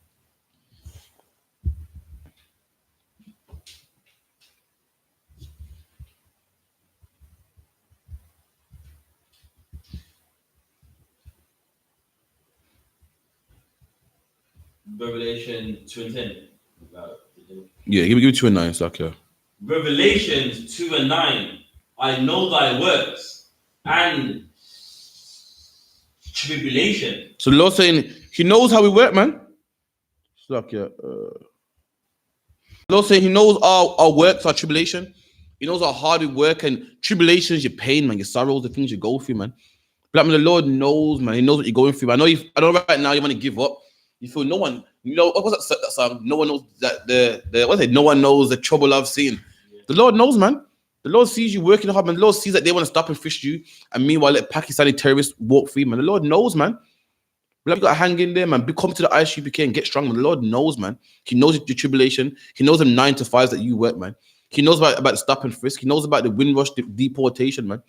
Revelation 2 and 10. Yeah, give me 2 and 9. It's like, yeah. Revelations 2 and 9. I know thy works and tribulation. So the Lord's saying he knows how we work, man. It's like, yeah. The Lord's saying he knows our works, our tribulation. He knows how hard we work, and tribulations, your pain, man, your sorrows, the things you go through, man. But I mean, the Lord knows, man. He knows what you're going through. I know right now you want to give up. You feel no one, what was that song? No one knows that what's it? No one knows the trouble I've seen. Yeah. The Lord knows, man. The Lord sees you working hard, man. The Lord sees that they want to stop and fish you, and meanwhile let Pakistani terrorists walk free, man. The Lord knows, man. You got to hang in there, man. Come to the I.S.U.P.K and get strong, man. The Lord knows, man. He knows your tribulation. He knows the 9 to 5s that you work, man. He knows about the stop and frisk. He knows about the Windrush deportation, man.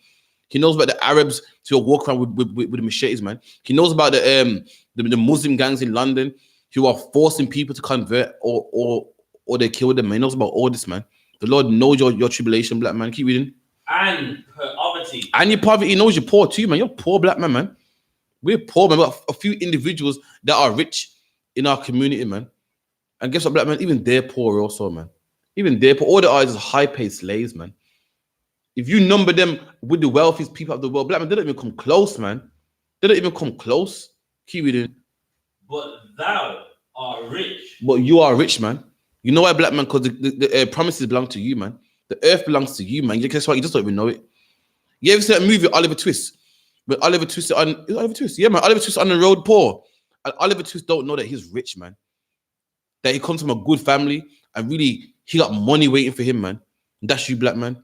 He knows about the Arabs who walk around with the machetes, man. He knows about the Muslim gangs in London who are forcing people to convert or they kill them, man. He knows about all this, man. The Lord knows your tribulation, black man. Keep reading. And poverty. And your poverty. He knows you're poor too, man. You're poor, black man, man. We're poor, man. We've got a few individuals that are rich in our community, man. And guess what, black man? Even they're poor also, man. Even they're poor. All they are is high-paid slaves, man. If you number them with the wealthiest people of the world, black man, they don't even come close, man. They don't even come close. Keep reading. But thou art rich. But you are rich, man. You know why, black man? Because the promises belong to you, man. The earth belongs to you, man. Guess what? You just don't even know it. You ever see that movie, Oliver Twist? But Oliver Twist is Oliver Twist. Yeah, man. Oliver Twist on the road poor. And Oliver Twist don't know that he's rich, man. That he comes from a good family and really he got money waiting for him, man. And that's you, black man.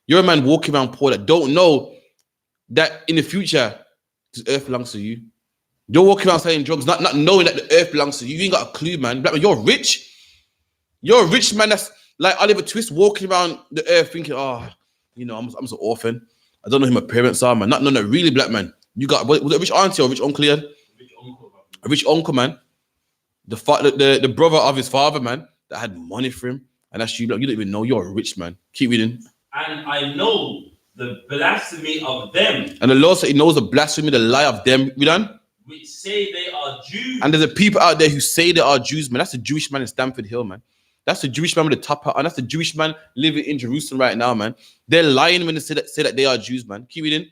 You're a man walking around poor that don't know that in the future this earth belongs to you. You're walking around selling drugs, not knowing that the earth belongs to you. You ain't got a clue, man. Black man, you're rich. You're a rich man that's like Oliver Twist walking around the earth thinking, oh, you know, I'm an orphan. I don't know who my parents are, man. Not really, black man. You got was it a rich auntie or a rich uncle? Yeah? A rich uncle, man. The brother of his father, man, that had money for him, and that's you. Like, you don't even know you're a rich man. Keep reading. And I know the blasphemy of them. And the Lord said He knows the blasphemy, the lie of them. We done. Which say they are Jews. And there's a people out there who say they are Jews, man. That's the Jewish man in Stamford Hill, man. That's the Jewish man with the top hat, and that's the Jewish man living in Jerusalem right now, man. They're lying when they say that they are Jews, man. Keep reading.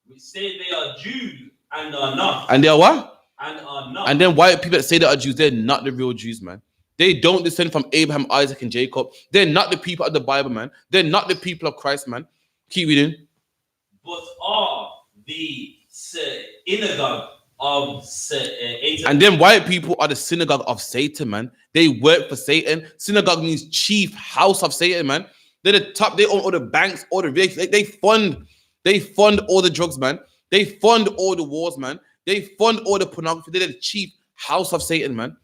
We say they are Jews and are not. And they are what? And are not. And then white people that say they are Jews, they're not the real Jews, man. They don't descend from Abraham, Isaac, and Jacob. They're not the people of the Bible, man. They're not the people of Christ, man. Keep reading. But are the synagogue of Satan. And then white people are the synagogue of Satan, man. They work for Satan. Synagogue means chief house of Satan, man. They're the top. They own all the banks, all the rigs. They fund all the drugs, man. They fund all the wars, man. They fund all the pornography. They're the chief house of Satan, man.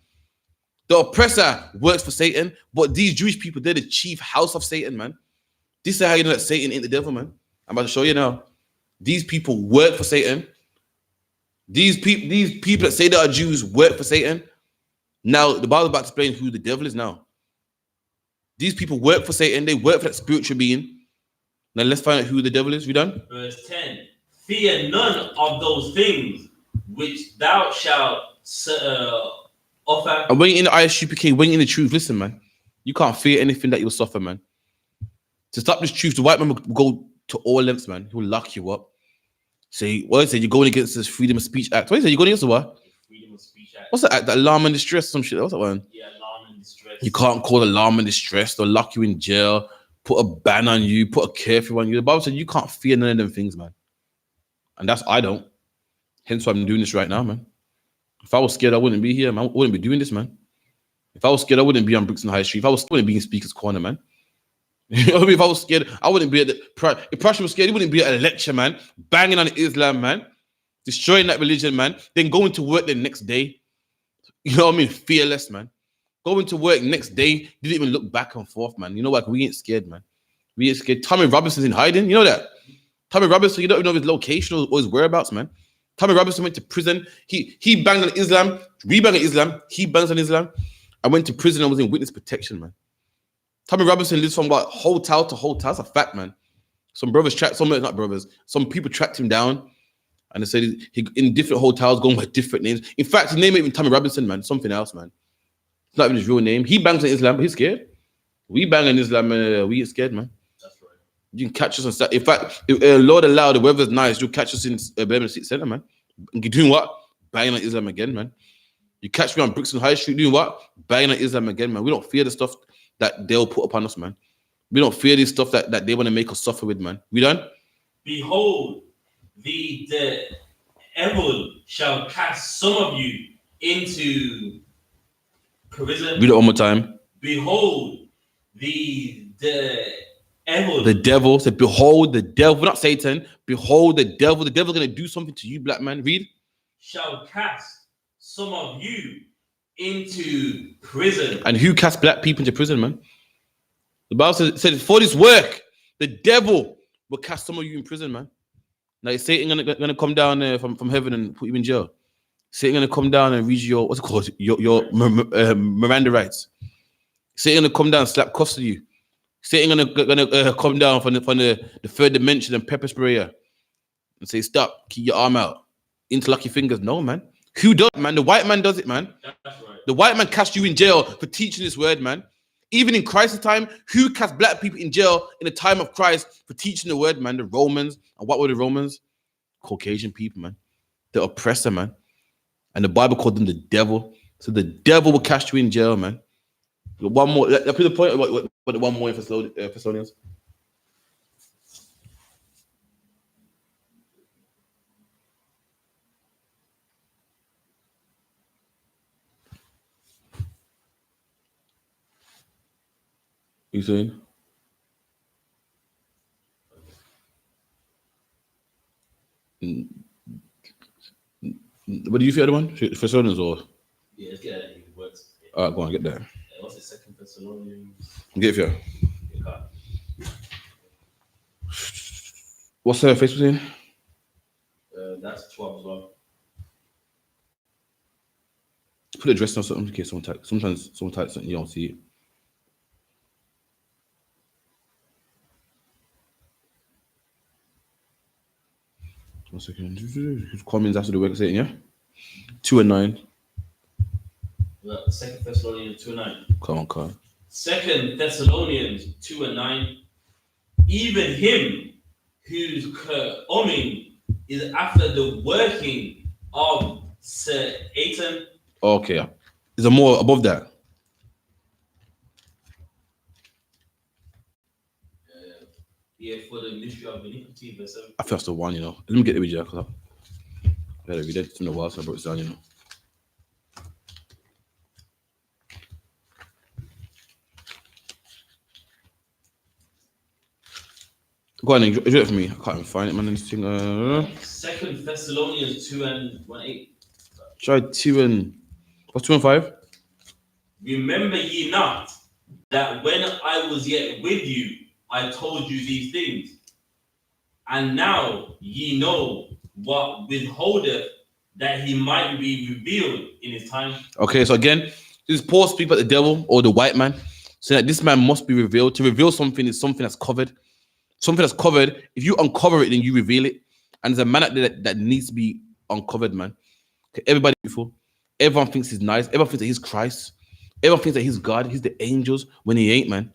The oppressor works for Satan, but these Jewish people, they're the chief house of Satan, man. This is how you know that Satan ain't the devil, man. I'm about to show you now. These people work for Satan. These people that say they are Jews work for Satan. Now, the Bible is about to explain who the devil is now. These people work for Satan. They work for that spiritual being. Now, let's find out who the devil is. We done? Verse 10. Fear none of those things which thou shalt offer. And when you're in the I.S.U.P.K, when you're in the truth, listen, man. You can't fear anything that you'll suffer, man. To stop this truth, the white man will go to all lengths, man. He'll lock you up. Say, what is it? You're going against this Freedom of Speech Act. What is it? You're going against the what? Freedom of Speech Act. What's that act? The alarm and distress, some shit. What's that one? Yeah, alarm and distress. You can't call alarm and distress. They'll lock you in jail, put a ban on you, put a curfew on you. The Bible said you can't fear none of them things, man. And I don't. Hence why I'm doing this right now, man. If I was scared, I wouldn't be here, man. I wouldn't be doing this, man. If I was scared, I wouldn't be on Brixton High Street. If I wouldn't be in Speaker's Corner, man. You know what I mean? If I was scared, I wouldn't be at the... If Prashant was scared, he wouldn't be at a lecture, man. Banging on Islam, man. Destroying that religion, man. Then going to work the next day. You know what I mean? Fearless, man. Going to work next day, didn't even look back and forth, man. You know what? We ain't scared, man. We ain't scared. Tommy Robinson's in hiding. You know that? Tommy Robinson, you don't even know his location or his whereabouts, man. Tommy Robinson went to prison. He banged on Islam. We banged on Islam. He bangs on Islam. I went to prison and was in witness protection, man. Tommy Robinson lives from what, hotel to hotel. That's a fact, man. Some people tracked him down and they said he in different hotels going by different names. In fact, his name ain't even Tommy Robinson, man. Something else, man. It's not even his real name. He bangs in Islam, but he's scared. We bang in Islam and we get scared, man. That's right. You can catch us on Saturday. In fact, if, Lord allow, the weather's nice, you'll catch us in Birmingham City Centre, man. And you're doing what? Banging on Islam again, man. You catch me on Brixton High Street doing what? Banging on Islam again, man. We don't fear the stuff that they'll put upon us, man. We don't fear this stuff that they want to make us suffer with, man. We don't? Behold, the devil shall cast some of you into prison. Read it one more time. Behold, the devil. The devil said, behold, the devil, not Satan. Behold, the devil. The devil's going to do something to you, black man. Read. Shall cast some of you into prison. And who cast black people into prison, man? The Bible said, for this work, the devil will cast some of you in prison, man. Now, is Satan gonna come down from heaven and put you in jail? Satan gonna come down and read your, what's it called? Your Miranda rights. Satan gonna come down and slap cuffs to you. Satan gonna come down from the third dimension and pepper spray you and say, stop, keep your arm out. Interlock your fingers. No, man. Who does it, man? The white man does it, man. That's right. The white man cast you in jail for teaching this word, man. Even in Christ's time, who cast black people in jail in the time of Christ for teaching the word, man? The Romans. And what were the Romans? Caucasian people, man. The oppressor, man. And the Bible called them the devil. So the devil will cast you in jail, man. One more. Let's put the point. What one more in Thessalonians? You saying? What do you feel the one? Thessalonians or? Yeah, let's get that in words. All right, go on, get there. What's the second Thessalonians? Get it, yeah. Okay. What's her Facebook saying? That's 12 as well. Put the address on something in case someone types. Sometimes someone types something you don't see it. One second. Comments after the work saying, yeah? 2 and 9. Second Thessalonians 2 and 9. Come on, Carl. Second Thessalonians 2 and 9. Even him whose coming is after the working of Satan. Okay. Is there more above that? Yeah, for the mystery of iniquity, verse 7. I think that's the one, you know. Let me get the video because I had to read it. It's been a while since I brought it down, you know. Go on, do it for me. I can't even find it, man. Anything, Second Thessalonians 2 and 1:8. Try 2 and... What's 2 and 5? Remember ye not that when I was yet with you, I told you these things. And now ye know what withholdeth, that he might be revealed in his time. Okay, so again, this is Paul speak about the devil or the white man, saying that this man must be revealed. To reveal something is something that's covered. Something that's covered, if you uncover it, then you reveal it. And there's a man out there that needs to be uncovered, man. Okay, everybody beautiful. Everyone thinks he's nice. Everyone thinks that he's Christ. Everyone thinks that he's God. He's the angels when he ain't, man.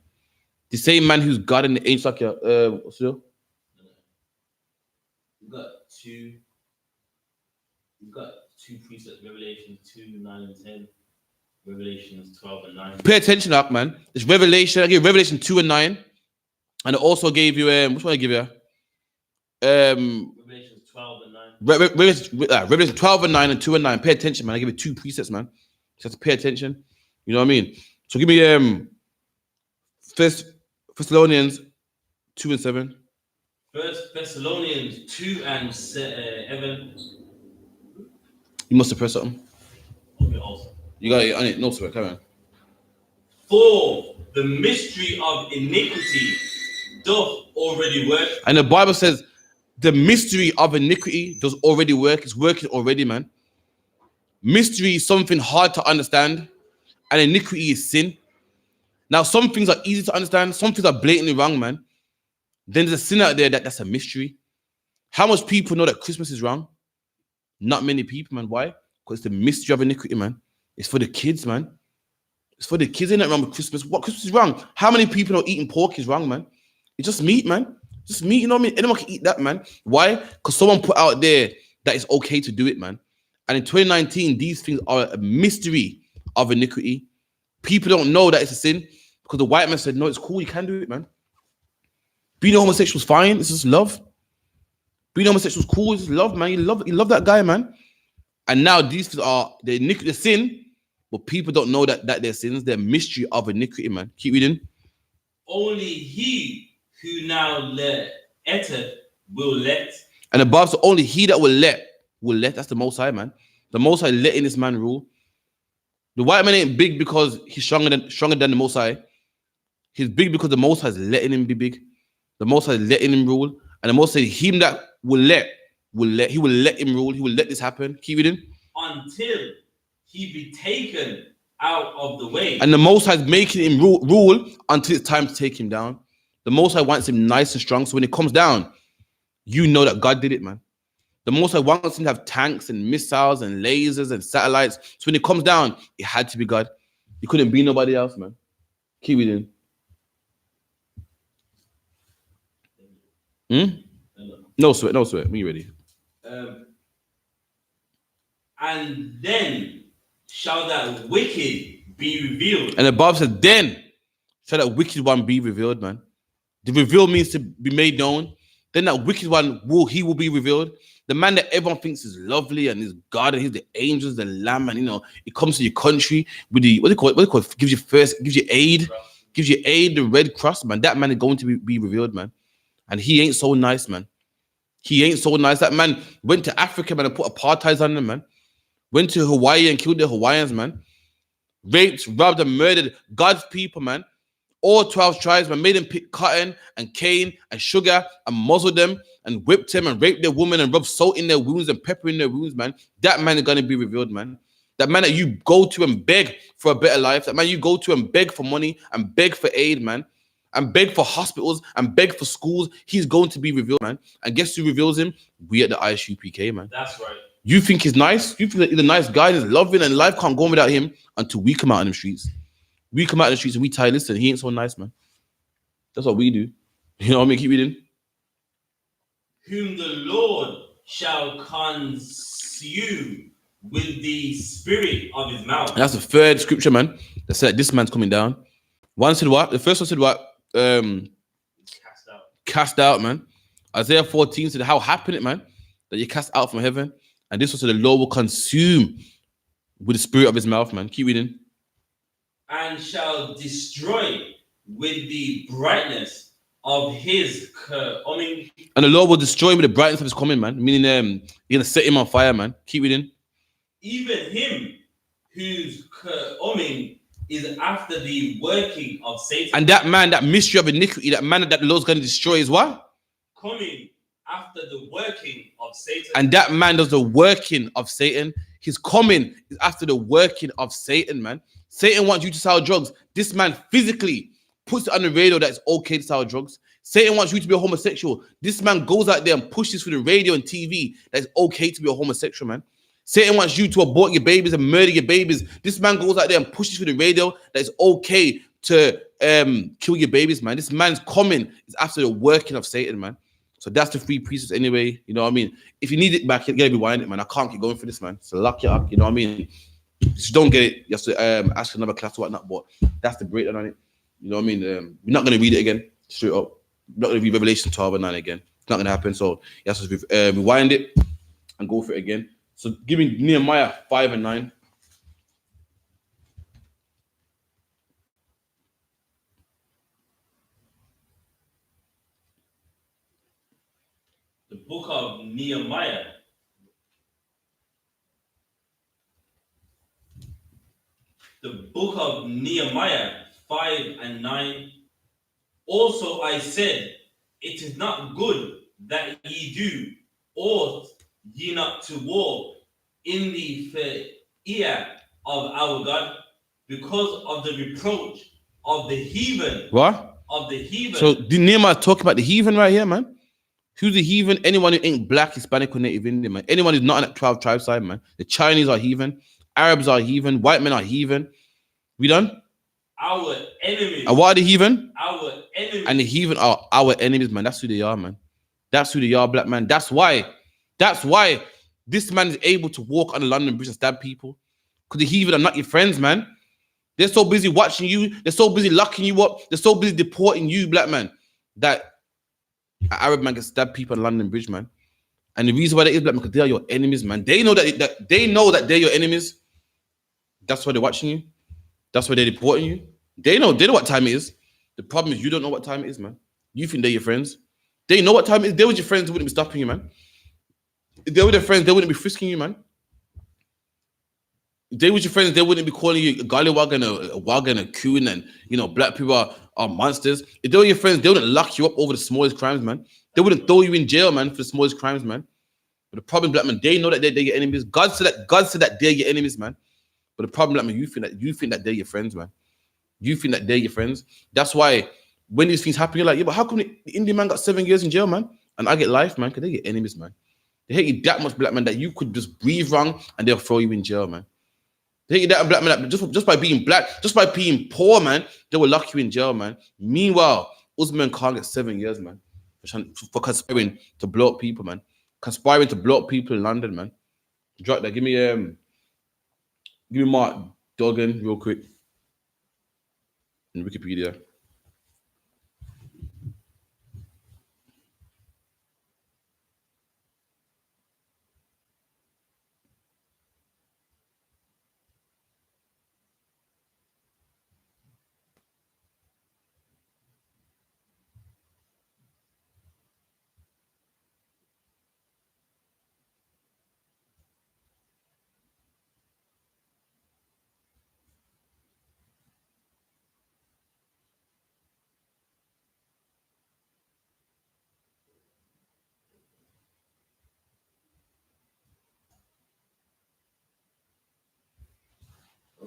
The same man who's God and the angels like what's your? We've got two precepts, Revelation 2, 9 and 10. Revelations 12 and 9. Pay attention up, man. It's Revelation. I gave Revelation 2 and 9. And I also gave you which one I give you? Revelation 12 and 9. Revelation 12 and 9 and 2 and 9. Pay attention, man. I give you 2 precepts, man. You have to pay attention. You know what I mean? So give me First Thessalonians 2 and 7. First Thessalonians 2 and 7. You must have pressed something. Okay, also. You got it on it. No, sir. Come on. For the mystery of iniquity doth already work. And the Bible says the mystery of iniquity does already work. It's working already, man. Mystery is something hard to understand, and iniquity is sin. Now, some things are easy to understand, some things are blatantly wrong, man. Then there's a sin out there that's a mystery. How much people know that Christmas is wrong? Not many people, man. Why? Because it's the mystery of iniquity, man. It's for the kids, man. It's for the kids, ain't that wrong with Christmas? What Christmas is wrong? How many people are eating pork is wrong, man? It's just meat, man. Just meat, you know what I mean? Anyone can eat that, man. Why? Because someone put out there that it's okay to do it, man. And in 2019, these things are a mystery of iniquity. People don't know that it's a sin because the white man said, no, it's cool, you can do it, man. Being a homosexual is fine, it's just love. Being homosexual is cool, it's just love, man. You love that guy, man. And now these things are the sin, but people don't know that they're sins. They're mystery of iniquity, man. Keep reading. Only he who now letteth will let. And above, so only he that will let. That's the Most High, man. The Most High letting this man rule. The white man ain't big because he's stronger than the Most High. He's big because the Most High is letting him be big. The Most High is letting him rule. And the Most High, him that will let. He will let him rule. He will let this happen. Keep reading. Until he be taken out of the way. And the Most High is making him rule until it's time to take him down. The Most High wants him nice and strong. So when it comes down, you know that God did it, man. The Most High wants him to have tanks and missiles and lasers and satellites. So when it comes down, it had to be God. It couldn't be nobody else, man. Keep reading. No sweat. When you ready. And then shall that wicked be revealed. And above says, then shall that wicked one be revealed, man. The reveal means to be made known. Then that wicked one will be revealed. The man that everyone thinks is lovely and is God and he's the angels, the lamb, and it comes to your country with the what do you call it? Gives you aid, the Red Cross, man. That man is going to be revealed, man. And he ain't so nice, man. He ain't so nice. That man went to Africa, man, and put apartheid on them, man. Went to Hawaii and killed the Hawaiians, man. Raped, robbed, and murdered God's people, man. All 12 tribes, man, made them pick cotton and cane and sugar and muzzled them and whipped them and raped their women and rubbed salt in their wounds and pepper in their wounds, man. That man is going to be revealed, man. That man that you go to and beg for a better life. That man you go to and beg for money and beg for aid, man. And beg for hospitals and beg for schools. He's going to be revealed, man. And guess who reveals him? We at the I.S.U.P.K, man. That's right. You think he's nice? You think that he's a nice guy and he's loving and life can't go on without him until we come out in the streets. We come out in the streets and we tell you, listen, he ain't so nice, man. That's what we do. You know what I mean? Keep reading. Whom the Lord shall consume with the spirit of his mouth. And that's the third scripture, man, that said this man's coming down. One said what? The first one said what? Cast out, man. Isaiah 14 said, how happened it, man? That you cast out from heaven. And this one said, the Lord will consume with the spirit of his mouth, man. Keep reading. And shall destroy with the brightness of his coming. And the Lord will destroy him with the brightness of his coming, man. Meaning, you're gonna set him on fire, man. Keep reading. Even him whose coming is after the working of Satan. And that man, that mystery of iniquity, that man that the Lord's gonna destroy is what? Coming after the working of Satan. And that man does the working of Satan. His coming is after the working of Satan, man. Satan wants you to sell drugs. This man physically puts it on the radio that it's okay to sell drugs. Satan wants you to be a homosexual. This man goes out there and pushes through the radio and TV that it's okay to be a homosexual, man. Satan wants you to abort your babies and murder your babies. This man goes out there and pushes through the radio that it's okay to kill your babies, man. This man's coming is after the working of Satan, man. So that's the three precepts anyway. You know what I mean? If you need it back, you gotta rewind it, man. I can't keep going for this, man. So lock you up, you know what I mean? If you don't get it, you have to ask another class or whatnot, but that's the breakdown on it. You know what I mean? We're not going to read it again, straight up. We're not going to read Revelation 12 and 9 again. It's not going to happen. So you have to rewind it and go for it again. So give me Nehemiah 5 and 9. The book of Nehemiah. The book of Nehemiah 5 and 9. Also I said, it is not good that ye do, ought ye not to walk in the fear of our God, because of the reproach of the heathen. What? Of the heathen. So the Nehemiah talking about the heathen right here, man. Who's the heathen? Anyone who ain't black, Hispanic, or Native Indian, man. Anyone who's not on that 12 tribe side, man. The Chinese are heathen. Arabs are heathen. White men are heathen. We done? Our enemies. And what are the heathen? Our enemies. And the heathen are our enemies, man. That's who they are, man. That's who they are, black man. That's why this man is able to walk on the London Bridge and stab people. Because the heathen are not your friends, man. They're so busy watching you. They're so busy locking you up. They're so busy deporting you, black man, that an Arab man can stab people on London Bridge, man. And the reason why that is, black man, because they are your enemies, man. They know that they're your enemies. That's why they're watching you. That's why they're deporting you. They know what time it is. The problem is you don't know what time it is, man. You think they're your friends. They know what time it is. They were your friends, they wouldn't be stopping you, man. If they were their friends, they wouldn't be frisking you, man. If they were your friends, they wouldn't be calling you a gollywog and a wog and a coon and, black people are monsters. If they were your friends, they wouldn't lock you up over the smallest crimes, man. They wouldn't throw you in jail, man, for the smallest crimes, man. But the problem, black man, they know that they're your enemies. God said that they're your enemies, man. But the problem, black man, you think that they're your friends, man. You think that they're your friends. That's why when these things happen, you're like, yeah, but how come the Indian man got 7 years in jail, man? And I get life, man, because they're your enemies, man. They hate you that much, black man, that you could just breathe wrong and they'll throw you in jail, man. They hate you that black man, that just by being black, just by being poor, man, they will lock you in jail, man. Meanwhile, Usman Khan gets 7 years, man, for conspiring to blow up people, man. Conspiring to blow up people in London, man. Drop that. Give me Mark Duggan real quick in Wikipedia.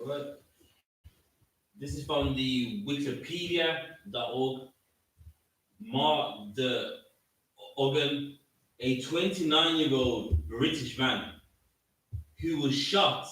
Alright. This is from the Wikipedia.org. Mark the Organ, a 29-year-old British man who was shot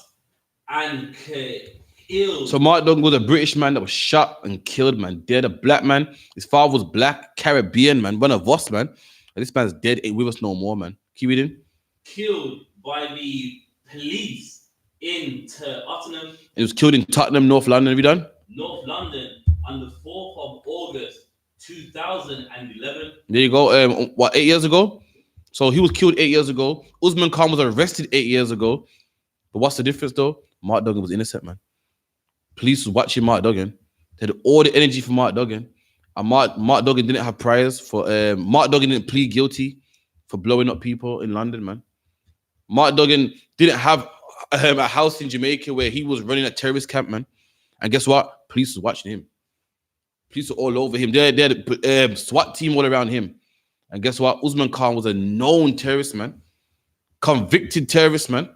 and killed. So Mark Duggan was a British man that was shot and killed, man. Dead, a black man. His father was black, Caribbean, man. One of us, man. And this man's dead, ain't with us no more, man. Keep reading. Killed by the police in Tottenham. He was killed in Tottenham, North London. Have you done? North London on the 4th of August, 2011. There you go. 8 years ago? So he was killed 8 years ago. Usman Khan was arrested 8 years ago. But what's the difference, though? Mark Duggan was innocent, man. Police was watching Mark Duggan. They had all the energy for Mark Duggan. And Mark Duggan didn't have priors for... Mark Duggan didn't plead guilty for blowing up people in London, man. Mark Duggan didn't have a house in Jamaica where he was running a terrorist camp, man. And guess what? Police was watching him. Police were all over him. They had a SWAT team all around him. And guess what? Usman Khan was a known terrorist, man. Convicted terrorist, man.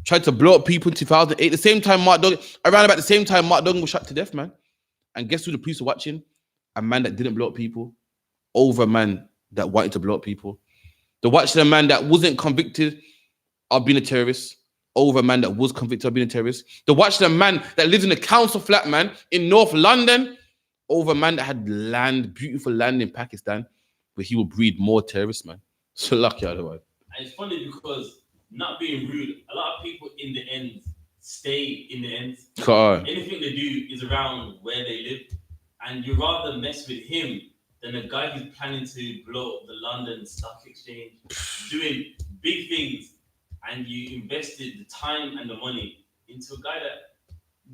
Tried to blow up people in 2008. Around about the same time, Mark Duggan was shot to death, man. And guess who the police were watching? A man that didn't blow up people over a man that wanted to blow up people. They're watching a man that wasn't convicted of being a terrorist over a man that was convicted of being a terrorist. They're watching a man that lives in a council flat, man, in North London over a man that had land, beautiful land in Pakistan, where he will breed more terrorists, man. So lucky otherwise. And it's funny because, not being rude, a lot of people in the end stay in the end. God. Anything they do is around where they live. And you'd rather mess with him than a guy who's planning to blow up the London Stock Exchange, doing big things, and you invested the time and the money into a guy that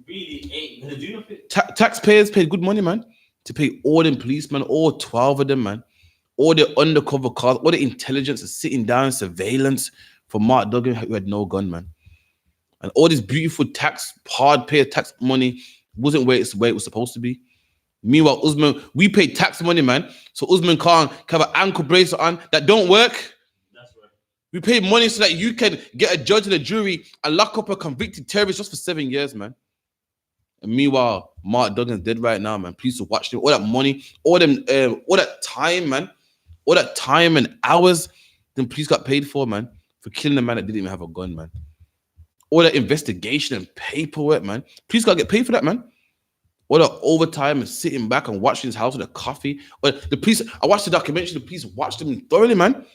really ain't gonna do nothing. Taxpayers paid good money, man, to pay all them policemen, all 12 of them, man. All the undercover cars, all the intelligence is sitting down, surveillance for Mark Duggan, who had no gun, man. And all this beautiful hard paid tax money wasn't where it was supposed to be. Meanwhile, Usman, we paid tax money, man. So Usman Khan can have an ankle bracelet on that don't work. That's right. We paid money so that you can get a judge and a jury and lock up a convicted terrorist just for 7 years, man. And meanwhile, Mark Duggan's dead right now, man. Please to watch them. All that money, all that time, man. All that time and hours, then police got paid for, man, for killing a man that didn't even have a gun, man. All that investigation and paperwork, man. Police got to get paid for that, man. All the overtime and sitting back and watching his house with a coffee. Or the police, I watched the documentary, the police watched him thoroughly, man.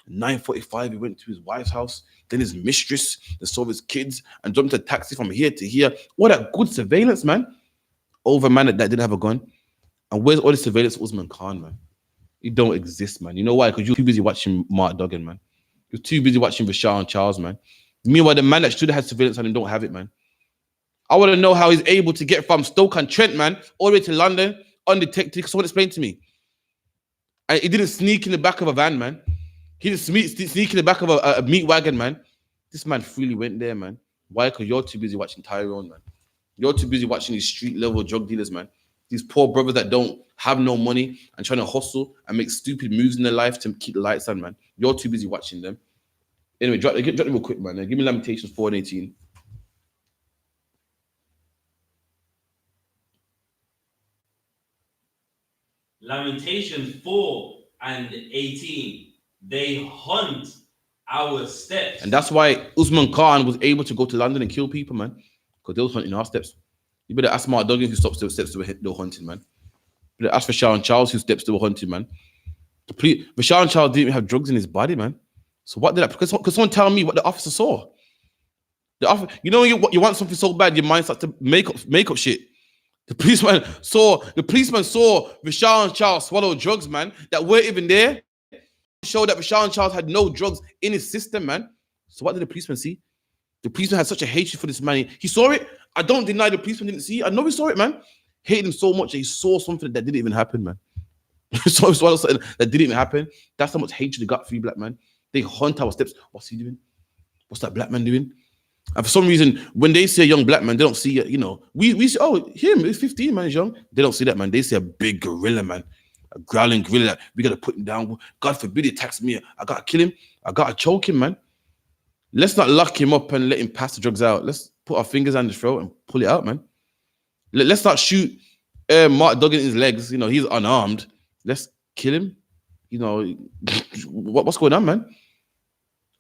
9:45, he went to his wife's house, then his mistress, and saw his kids, and jumped a taxi from here to here. All that good surveillance, man. Over a man that didn't have a gun. And where's all the surveillance for Usman Khan, man? He don't exist, man. You know why? Because you're too busy watching Mark Duggan, man. You're too busy watching Rashad and Charles, man. Meanwhile, the man that should have had surveillance on him don't have it, man. I want to know how he's able to get from Stoke-on-Trent, man, all the way to London undetected. Someone explain to me. And he didn't sneak in the back of a van, man. He didn't sneak in the back of a meat wagon, man. This man freely went there, man. Why? Because you're too busy watching Tyrone, man. You're too busy watching these street-level drug dealers, man. These poor brothers that don't have no money and trying to hustle and make stupid moves in their life to keep the lights on, man. You're too busy watching them. Anyway, drop them real quick, man. Give me Lamentations 4 and 18. Lamentations 4 and 18. They hunt our steps. And that's why Usman Khan was able to go to London and kill people, man. Because they was hunting our steps. You better ask Mark Duggan who steps they were hunting, man. You better ask for Sean Charles who steps they were hunting, man. Sean Charles didn't even have drugs in his body, man. So what did that? Because someone tell me what the officer saw. The officer, you know, you want something so bad, your mind starts to make up shit. The policeman saw Rashawn Charles swallow drugs, man, that weren't even there. Showed that Rashawn Charles had no drugs in his system, man. So what did the policeman see? The policeman had such a hatred for this man. He saw it. I don't deny the policeman didn't see it. I know he saw it, man. Hated him so much that he saw something that didn't even happen, man. So he saw something that didn't even happen. That's how much hatred they got for you, black man. They hunt our steps. What's he doing? What's that black man doing? And for some reason, when they see a young black man, they don't see, you know, we see, oh, him, he's 15, man, he's young. They don't see that, man. They see a big gorilla, man. A growling gorilla that we got to put him down. God forbid he attacks me. I got to kill him. I got to choke him, man. Let's not lock him up and let him pass the drugs out. Let's put our fingers on his throat and pull it out, man. Let's not shoot Mark Duggan in his legs. You know, he's unarmed. Let's kill him. You know, what's going on, man?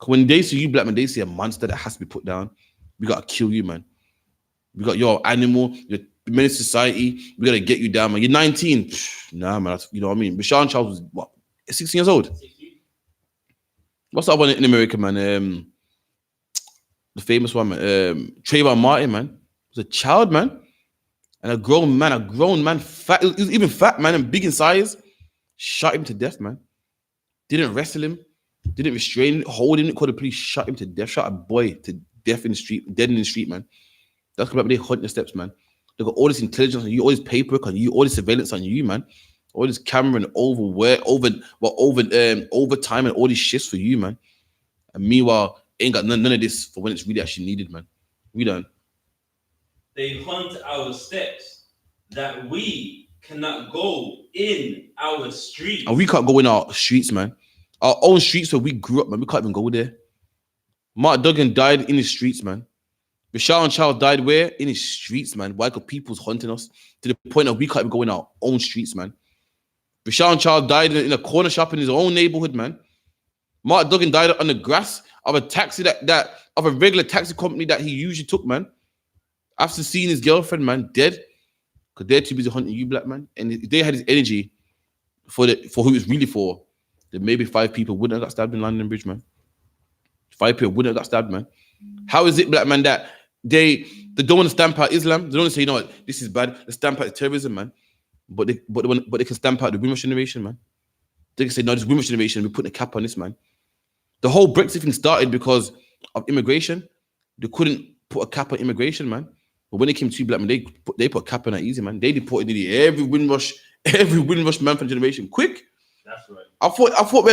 When they see you, black man, they see a monster that has to be put down. We got to kill you, man. We got your animal, you're menace to society. We got to get you down, man. You're 19. Nah, man. You know what I mean? Rashawn Charles was, what, 16 years old? What's that one in America, man? The famous one, man. Trayvon Martin, man. Was a child, man. And a grown man, fat. He was even fat, man, and big in size. Shot him to death, man. Didn't wrestle him. Didn't restrain him, hold him. Called the police, shot him to death. Shot a boy to death in the street, dead in the street, man. That's what they hunt the steps, man. They got all this intelligence on you, all this paperwork on you, all this surveillance on you, man. All this camera and overtime and all these shifts for you, man. And meanwhile, ain't got none of this for when it's really actually needed, man. We done. They hunt our steps that we cannot go in our streets. And we can't go in our streets, man. Our own streets where we grew up, man. We can't even go there. Mark Duggan died in his streets, man. Rashawn Charles died where? In his streets, man. Why? Because people's hunting us to the point that we can't even go in our own streets, man. Rashawn Charles died in a corner shop in his own neighborhood, man. Mark Duggan died on the grass of a taxi of a regular taxi company that he usually took, man. After seeing his girlfriend, man, dead. Because they're too busy hunting you, black man. And if they had his energy for who it's really for, then maybe 5 people wouldn't have got stabbed in London Bridge, man. 5 people wouldn't have got stabbed, man. How is it, black man, that they don't want to stamp out Islam? They don't want to say, you know what, this is bad. Let's stamp out terrorism, man. But they can stamp out the women's generation, man. They can say, no, this women's generation, we're putting a cap on this, man. The whole Brexit thing started because of immigration. They couldn't put a cap on immigration, man. But when it came to black men, they put a cap on that easy, man. They deported nearly every Windrush man from the generation quick. That's right. I thought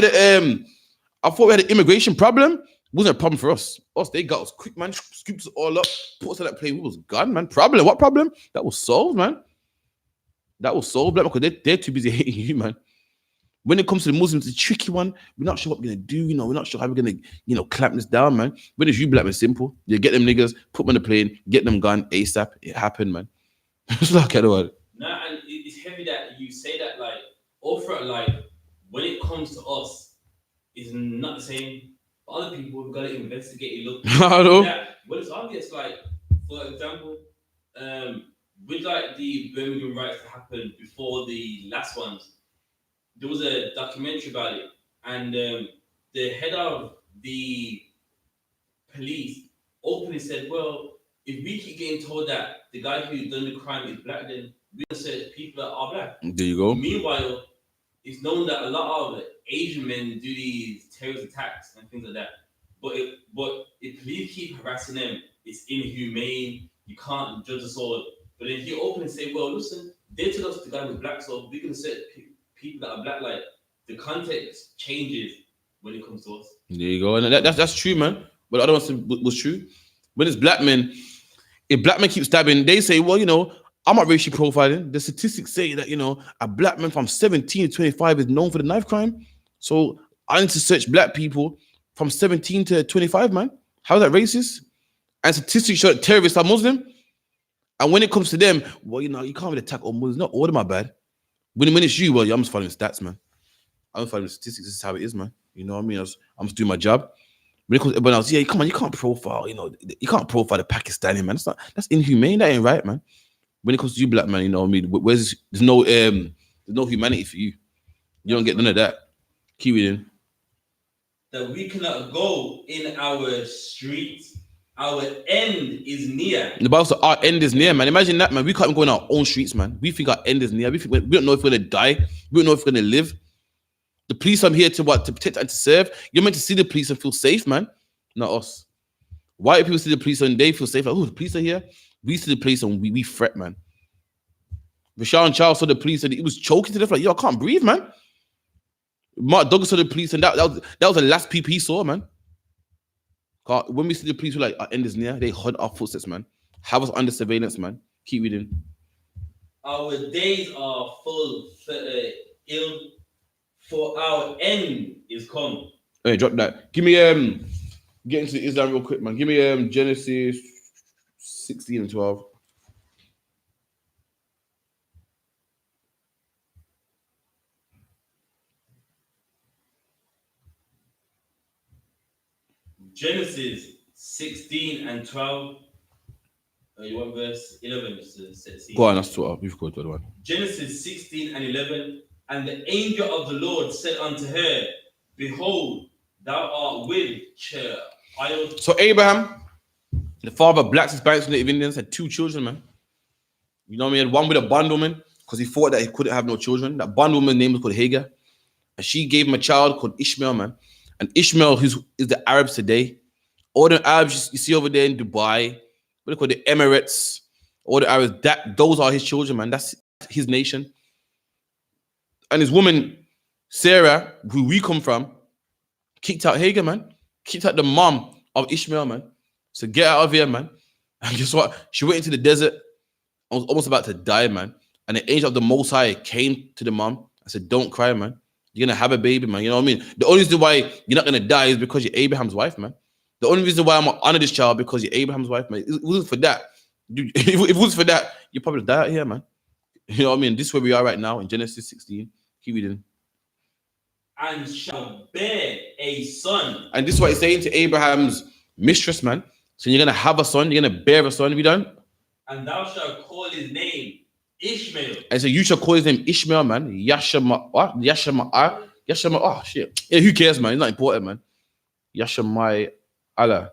we had an immigration problem. It wasn't a problem for us. They got us quick, man. Scooped us all up, put us on that plane. We was gone, man. Problem? What problem? That was solved, man. That was solved, black, because they're too busy hating you, man. When it comes to the Muslims, it's a tricky one. We're not sure what we're gonna do. You know, we're not sure how we're gonna, clamp this down, man. When it's you, black, it's simple. You get them niggas, put them on the plane, get them gone ASAP. It happened, man. It's like I don't. Nah, and it's heavy that you say that. Like, all throughout life, when it comes to us, it's not the same. For other people, we've got to investigate. Look, I know. Yeah, well, it's obvious. Like, for example, with like the Birmingham riots that happened before the last ones, there was a documentary about it, and the head of the police openly said, "Well, if we keep getting told that the guy who done the crime is black, then we're gonna search people that are black." There you go. Meanwhile, it's known that a lot of Asian men do these terrorist attacks and things like that. But if police keep harassing them, it's inhumane. You can't judge us all. But then he openly say, "Well, listen, they told us the guy was black, so we're gonna search people that are black." Like the context changes when it comes to us. There you go. And that's true, man. But the other one was true. When it's black men, if black men keep stabbing, they say, well, I'm not racially profiling. The statistics say that, a black man from 17 to 25 is known for the knife crime. So I need to search black people from 17 to 25, man. How is that racist? And statistics show that terrorists are Muslim. And when it comes to them, well, you can't really attack all Muslims. Not all of them are bad. When it's you, well, I'm just following stats, man. I'm just following statistics. This is how it is, man. You know what I mean? I'm just doing my job. When it comes to everyone else, yeah, come on, you can't profile, you can't profile the Pakistani, man. That's inhumane. That ain't right, man. When it comes to you, black man, you know what I mean? There's no humanity for you. You don't get none of that. Keep reading. That we cannot go in our streets. Our end is near. The Bible says our end is near, man. Imagine that, man. We can't even go in our own streets, man. We think our end is near. We don't know if we're gonna die. We don't know if we're gonna live. The police are here to protect and to serve. You're meant to see the police and feel safe, man. Not us. White people see the police and they feel safe. Like, oh, the police are here. We see the police and we fret, man. Rashawn Charles saw the police and he was choking to death. Like, yo, I can't breathe, man. Mark Douglas saw the police and that was the last people he saw, man. When we see the police, we're like, our end is near. They hunt our footsteps, man. Have us under surveillance, man. Keep reading. Our days are full ill, for our end is come. Hey, drop that. Give me get into Islam real quick, man. Give me Genesis 16 and 12. Genesis 16 and 12. You want verse 11? Go on, that's 12. You've got 12. Genesis 16 and 11. And the angel of the Lord said unto her, Behold, thou art with child. So Abraham, the father of blacks, Hispanics, and Native Indians, had two children, man. You know what I mean? One with a bondwoman, because he thought that he couldn't have no children. That bondwoman's name was called Hagar. And she gave him a child called Ishmael, man. And Ishmael is the Arabs today. All the Arabs you see over there in Dubai, what they call the Emirates, all the Arabs, those are his children, man. That's his nation. And his woman, Sarah, who we come from, kicked out Hagar, man. Kicked out the mom of Ishmael, man. So get out of here, man. And guess what? She went into the desert and was almost about to die, man. And the angel of the Most High came to the mom and said, don't cry, man. You're going to have a baby, man. You know what I mean? The only reason why you're not going to die is because you're Abraham's wife, man. The only reason why I'm going to honor this child because you're Abraham's wife, man. It wasn't for that. If it was for that, you'd probably die out here, man. You know what I mean? This is where we are right now in Genesis 16. Keep reading. And shall bear a son. And this is what he's saying to Abraham's mistress, man. So you're going to have a son. You're going to bear a son. Have you done? And thou shalt call his name Ishmael. And so you shall call his name Ishmael, man. Yashama. Oh, shit. Yeah, who cares, man? It's not important, man. Yashamai Allah.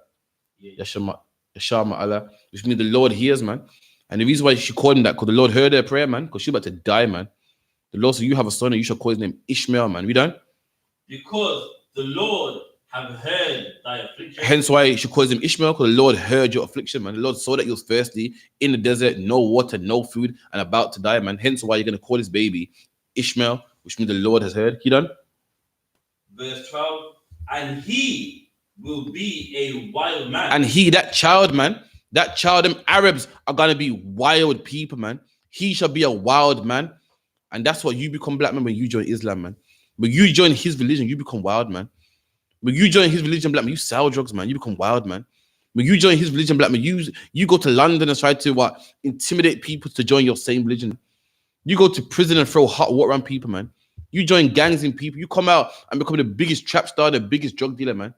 Yashama Allah. Which means the Lord hears, man. And the reason why she called him that, because the Lord heard her prayer, man. Because she's about to die, man. The Lord said, you have a son and you shall call his name Ishmael, man. We done? Because the Lord have heard thy affliction. Hence why she calls him Ishmael, because the Lord heard your affliction, man. The Lord saw that you was thirsty, in the desert, no water, no food, and about to die, man. Hence why you're going to call this baby Ishmael, which means the Lord has heard. You done? Verse 12. And he will be a wild man. And he, that child, man, them Arabs are going to be wild people, man. He shall be a wild man. And that's what you become, black man, when you join Islam, man. When you join his religion, you become wild, man. When you join his religion, black man, you sell drugs, man. You become wild, man. When you join his religion, black man, you go to London and try to intimidate people to join your same religion. You go to prison and throw hot water on people, man. You join gangs in people. You come out and become the biggest trap star, the biggest drug dealer, man.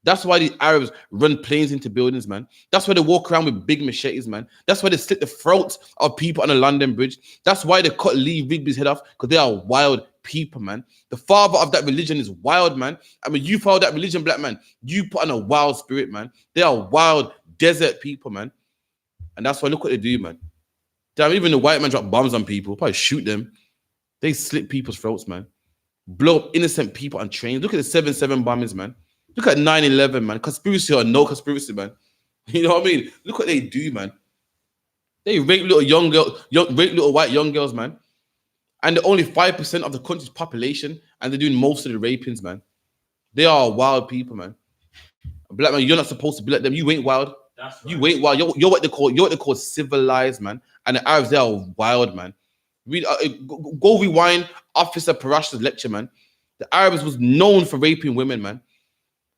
That's why the Arabs run planes into buildings, man. That's why they walk around with big machetes, man. That's why they slit the throats of people on the London Bridge. That's why they cut Lee Rigby's head off, because they are wild people, man. The father of that religion is wild, man. I mean, you follow that religion, black man, you put on a wild spirit, man. They are wild desert people, man. And that's why, look what they do, man. Damn, even the white man drop bombs on people, probably shoot them. They slit people's throats, man. Blow up innocent people on trains. Look at the 7/7 bombings, man. Look at 9/11, man. Conspiracy or no conspiracy, man. You know what I mean? Look what they do, man. They rape little young girls, rape little white young girls, man. And they're only 5% of the country's population, and they're doing most of the rapings, man. They are wild people, man. Black man, you're not supposed to be like them. You ain't wild. That's right. You ain't wild. You're what they call civilized, man. And the Arabs, they are wild, man. Read, go rewind Officer Parash's lecture, man. The Arabs was known for raping women, man.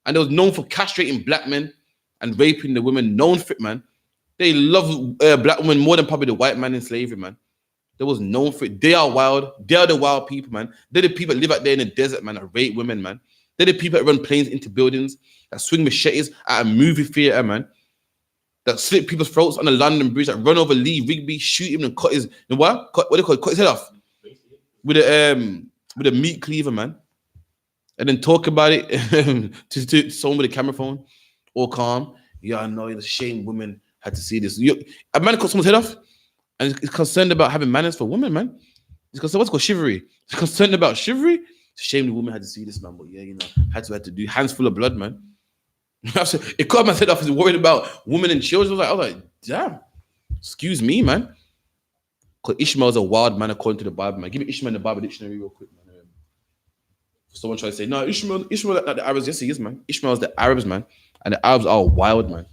And they was known for castrating black men and raping the women. Known for it, man. They love black women more than probably the white man in slavery, man. They was known for it. They are wild. They are the wild people, man. They're the people that live out there in the desert, man, that rape women, man. They're the people that run planes into buildings, that swing machetes at a movie theater, man. That slit people's throats on the London Bridge, that run over Lee Rigby, shoot him and cut his, what do they call it? Cut his head off with a meat cleaver, man. And then talk about it to someone with a camera phone, all calm. Yeah, I know it's a shame women had to see this. A man cut someone's head off and is concerned about having manners for women, man. He's concerned what's called chivalry. He's concerned about chivalry. It's a shame the woman had to see this, man. But yeah, you know, had to do hands full of blood, man. It cut my head off. He's worried about women and children. I was like, damn. Excuse me, man. Because Ishmael's a wild man according to the Bible, man. Give me Ishmael in the Bible dictionary real quick, man. Someone try to say, no, Ishmael not the Arabs. Yes, he is, man. Ishmael's the Arabs, man. And the Arabs are wild, man.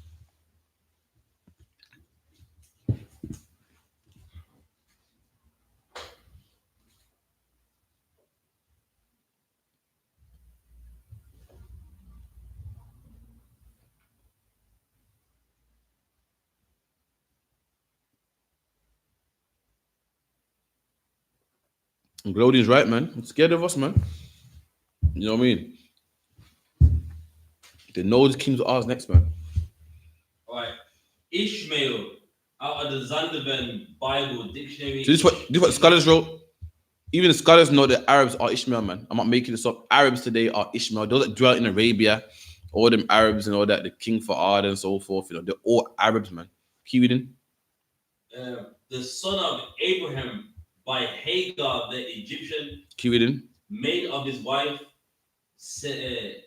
And Glodian's right, man. I'm scared of us, man. You know what I mean? They know the kings are ours next, man. All right. Ishmael, out of the Zondervan Bible Dictionary. So this is what scholars wrote. Even the scholars know that Arabs are Ishmael, man. I'm not making this up. Arabs today are Ishmael. Those that dwell in Arabia, all them Arabs and all that, the king Fa'ad and so forth, you know, they're all Arabs, man. Keep reading. The son of Abraham by Hagar, the Egyptian, Keep reading. maid of his wife, Sarah,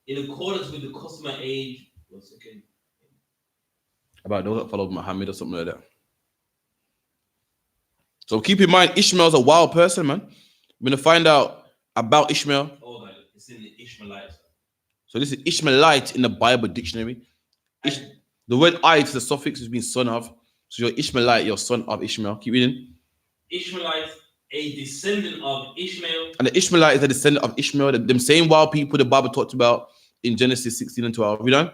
in accordance with the customary age. One second. About those that followed Muhammad or something like that. So keep in mind, Ishmael's a wild person, man. We're going to find out about Ishmael. Oh, no, it's in the Ishmaelites. So this is Ishmaelite in the Bible dictionary. The word I to the suffix has been son of. So you're Ishmaelite, you're son of Ishmael. Keep reading. Ishmaelite, a descendant of Ishmael. And the Ishmaelite is a descendant of Ishmael, them same wild people the Bible talked about in Genesis 16 and 12. Are we done?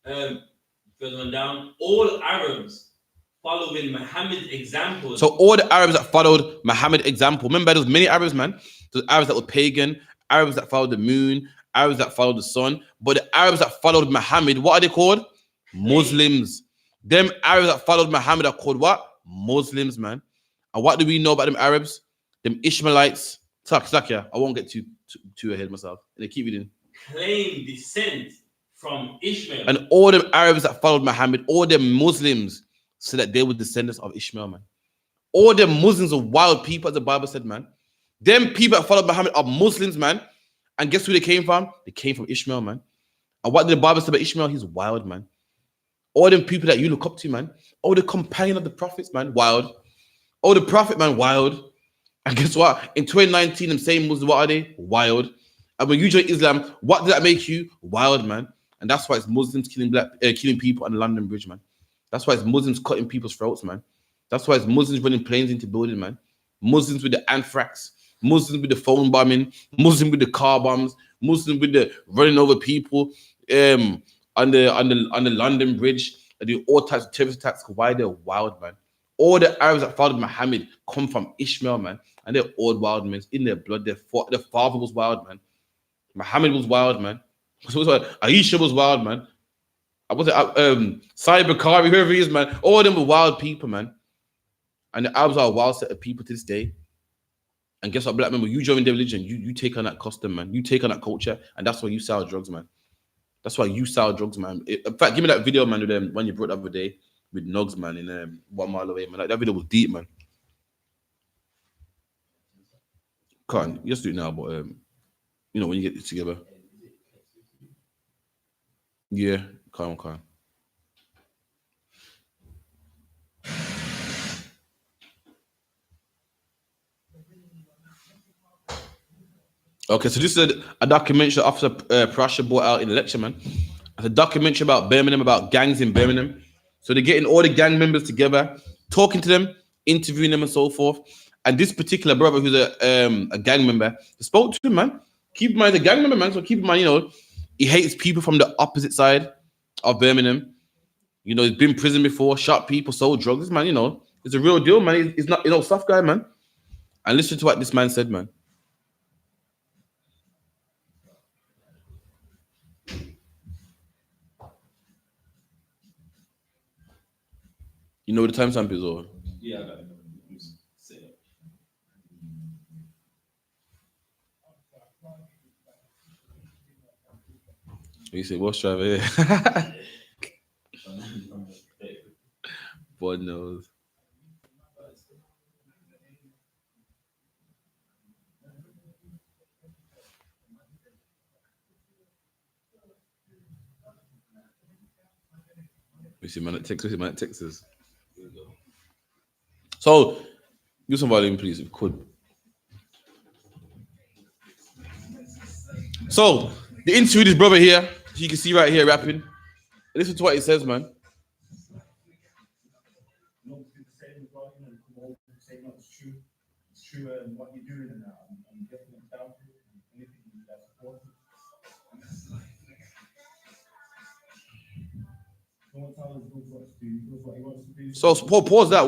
Further on down, all Arabs following Muhammad's example. So all the Arabs that followed Muhammad's example, remember there was many Arabs, man. There's Arabs that were pagan, Arabs that followed the moon, Arabs that followed the sun. But the Arabs that followed Muhammad, what are they called? Muslims. Them Arabs that followed Muhammad are called what? Muslims, man. And what do we know about them Arabs? Them Ishmaelites. Sakia, I won't get too ahead of myself. And they keep reading. Claim descent from Ishmael. And all them Arabs that followed Muhammad, all them Muslims, said that they were descendants of Ishmael, man. All them Muslims are wild people, as the Bible said, man. Them people that followed Muhammad are Muslims, man. And guess who they came from? They came from Ishmael, man. And what did the Bible say about Ishmael? He's wild, man. All them people that you look up to, man. Oh, the companion of the prophets, man. Wild. Oh, the prophet, man. Wild. And guess what? In 2019, them same Muslims, what are they? Wild. And when you join Islam, what did that make you? Wild, man. And that's why it's Muslims killing people on the London Bridge, man. That's why it's Muslims cutting people's throats, man. That's why it's Muslims running planes into buildings, man. Muslims with the anthrax, Muslims with the phone bombing, Muslims with the car bombs, Muslims with the running over people on the London Bridge. They do all types of terrorist attacks. Why they're wild, man. All the Arabs that followed Muhammad come from Ishmael, man. And they're all wild, man. It's in their blood. Their father was wild, man. Muhammad was wild, man. So I.S.U.P.K was wild, man. I was Cybercar, whoever he is, man. All of them were wild people, man. And the Arabs are a wild set of people to this day. And guess what, black men? When you join their religion, you take on that custom, man. You take on that culture, and that's why you sell drugs, man. That's why you sell drugs, man. In fact, give me that video, man, with them when you brought the other day with Nugs, man, in 1 mile away, man. Like, that video was deep, man. Can't just do it now, but when you get it together, yeah, can't. Okay, so this is a documentary Officer Prasha brought out in the lecture, man. It's a documentary about Birmingham, about gangs in Birmingham. So they're getting all the gang members together, talking to them, interviewing them, and so forth. And this particular brother, who's a gang member, spoke to him, man. Keep in mind, he's a gang member, man. So keep in mind, he hates people from the opposite side of Birmingham. He's been in prison before, shot people, sold drugs, man. It's a real deal, man. He's not, soft guy, man. And listen to what this man said, man. You know what the timestamp is, or? Yeah, I got it. You say, what's driver here? God knows. We see man at Texas. So, do some volume, please, if you could. So, the interview with his brother here, you can see right here rapping. Listen to what he says, man. True what you're doing and that. I'm definitely down for it. Anything that's important. No one tells us what to do. He does what he wants to do. So pause that.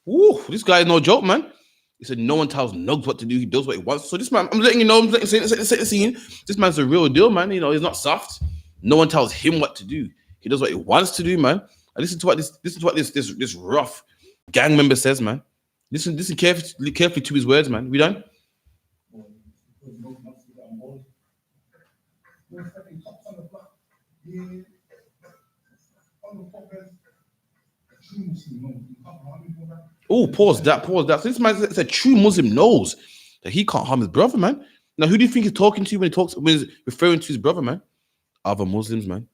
Woo, this guy is no joke, man. He said no one tells Nugs what to do. He does what he wants. So this man, I'm letting you know, set the scene. This man's a real deal, man. He's not soft. No one tells him what to do. He does what he wants to do, man. And listen to what this rough gang member says, man. Listen carefully to his words, man. We done? Oh, pause that. So this man is a true Muslim knows that he can't harm his brother, man. Now, who do you think he's talking to when he's referring to his brother, man? Other Muslims, man.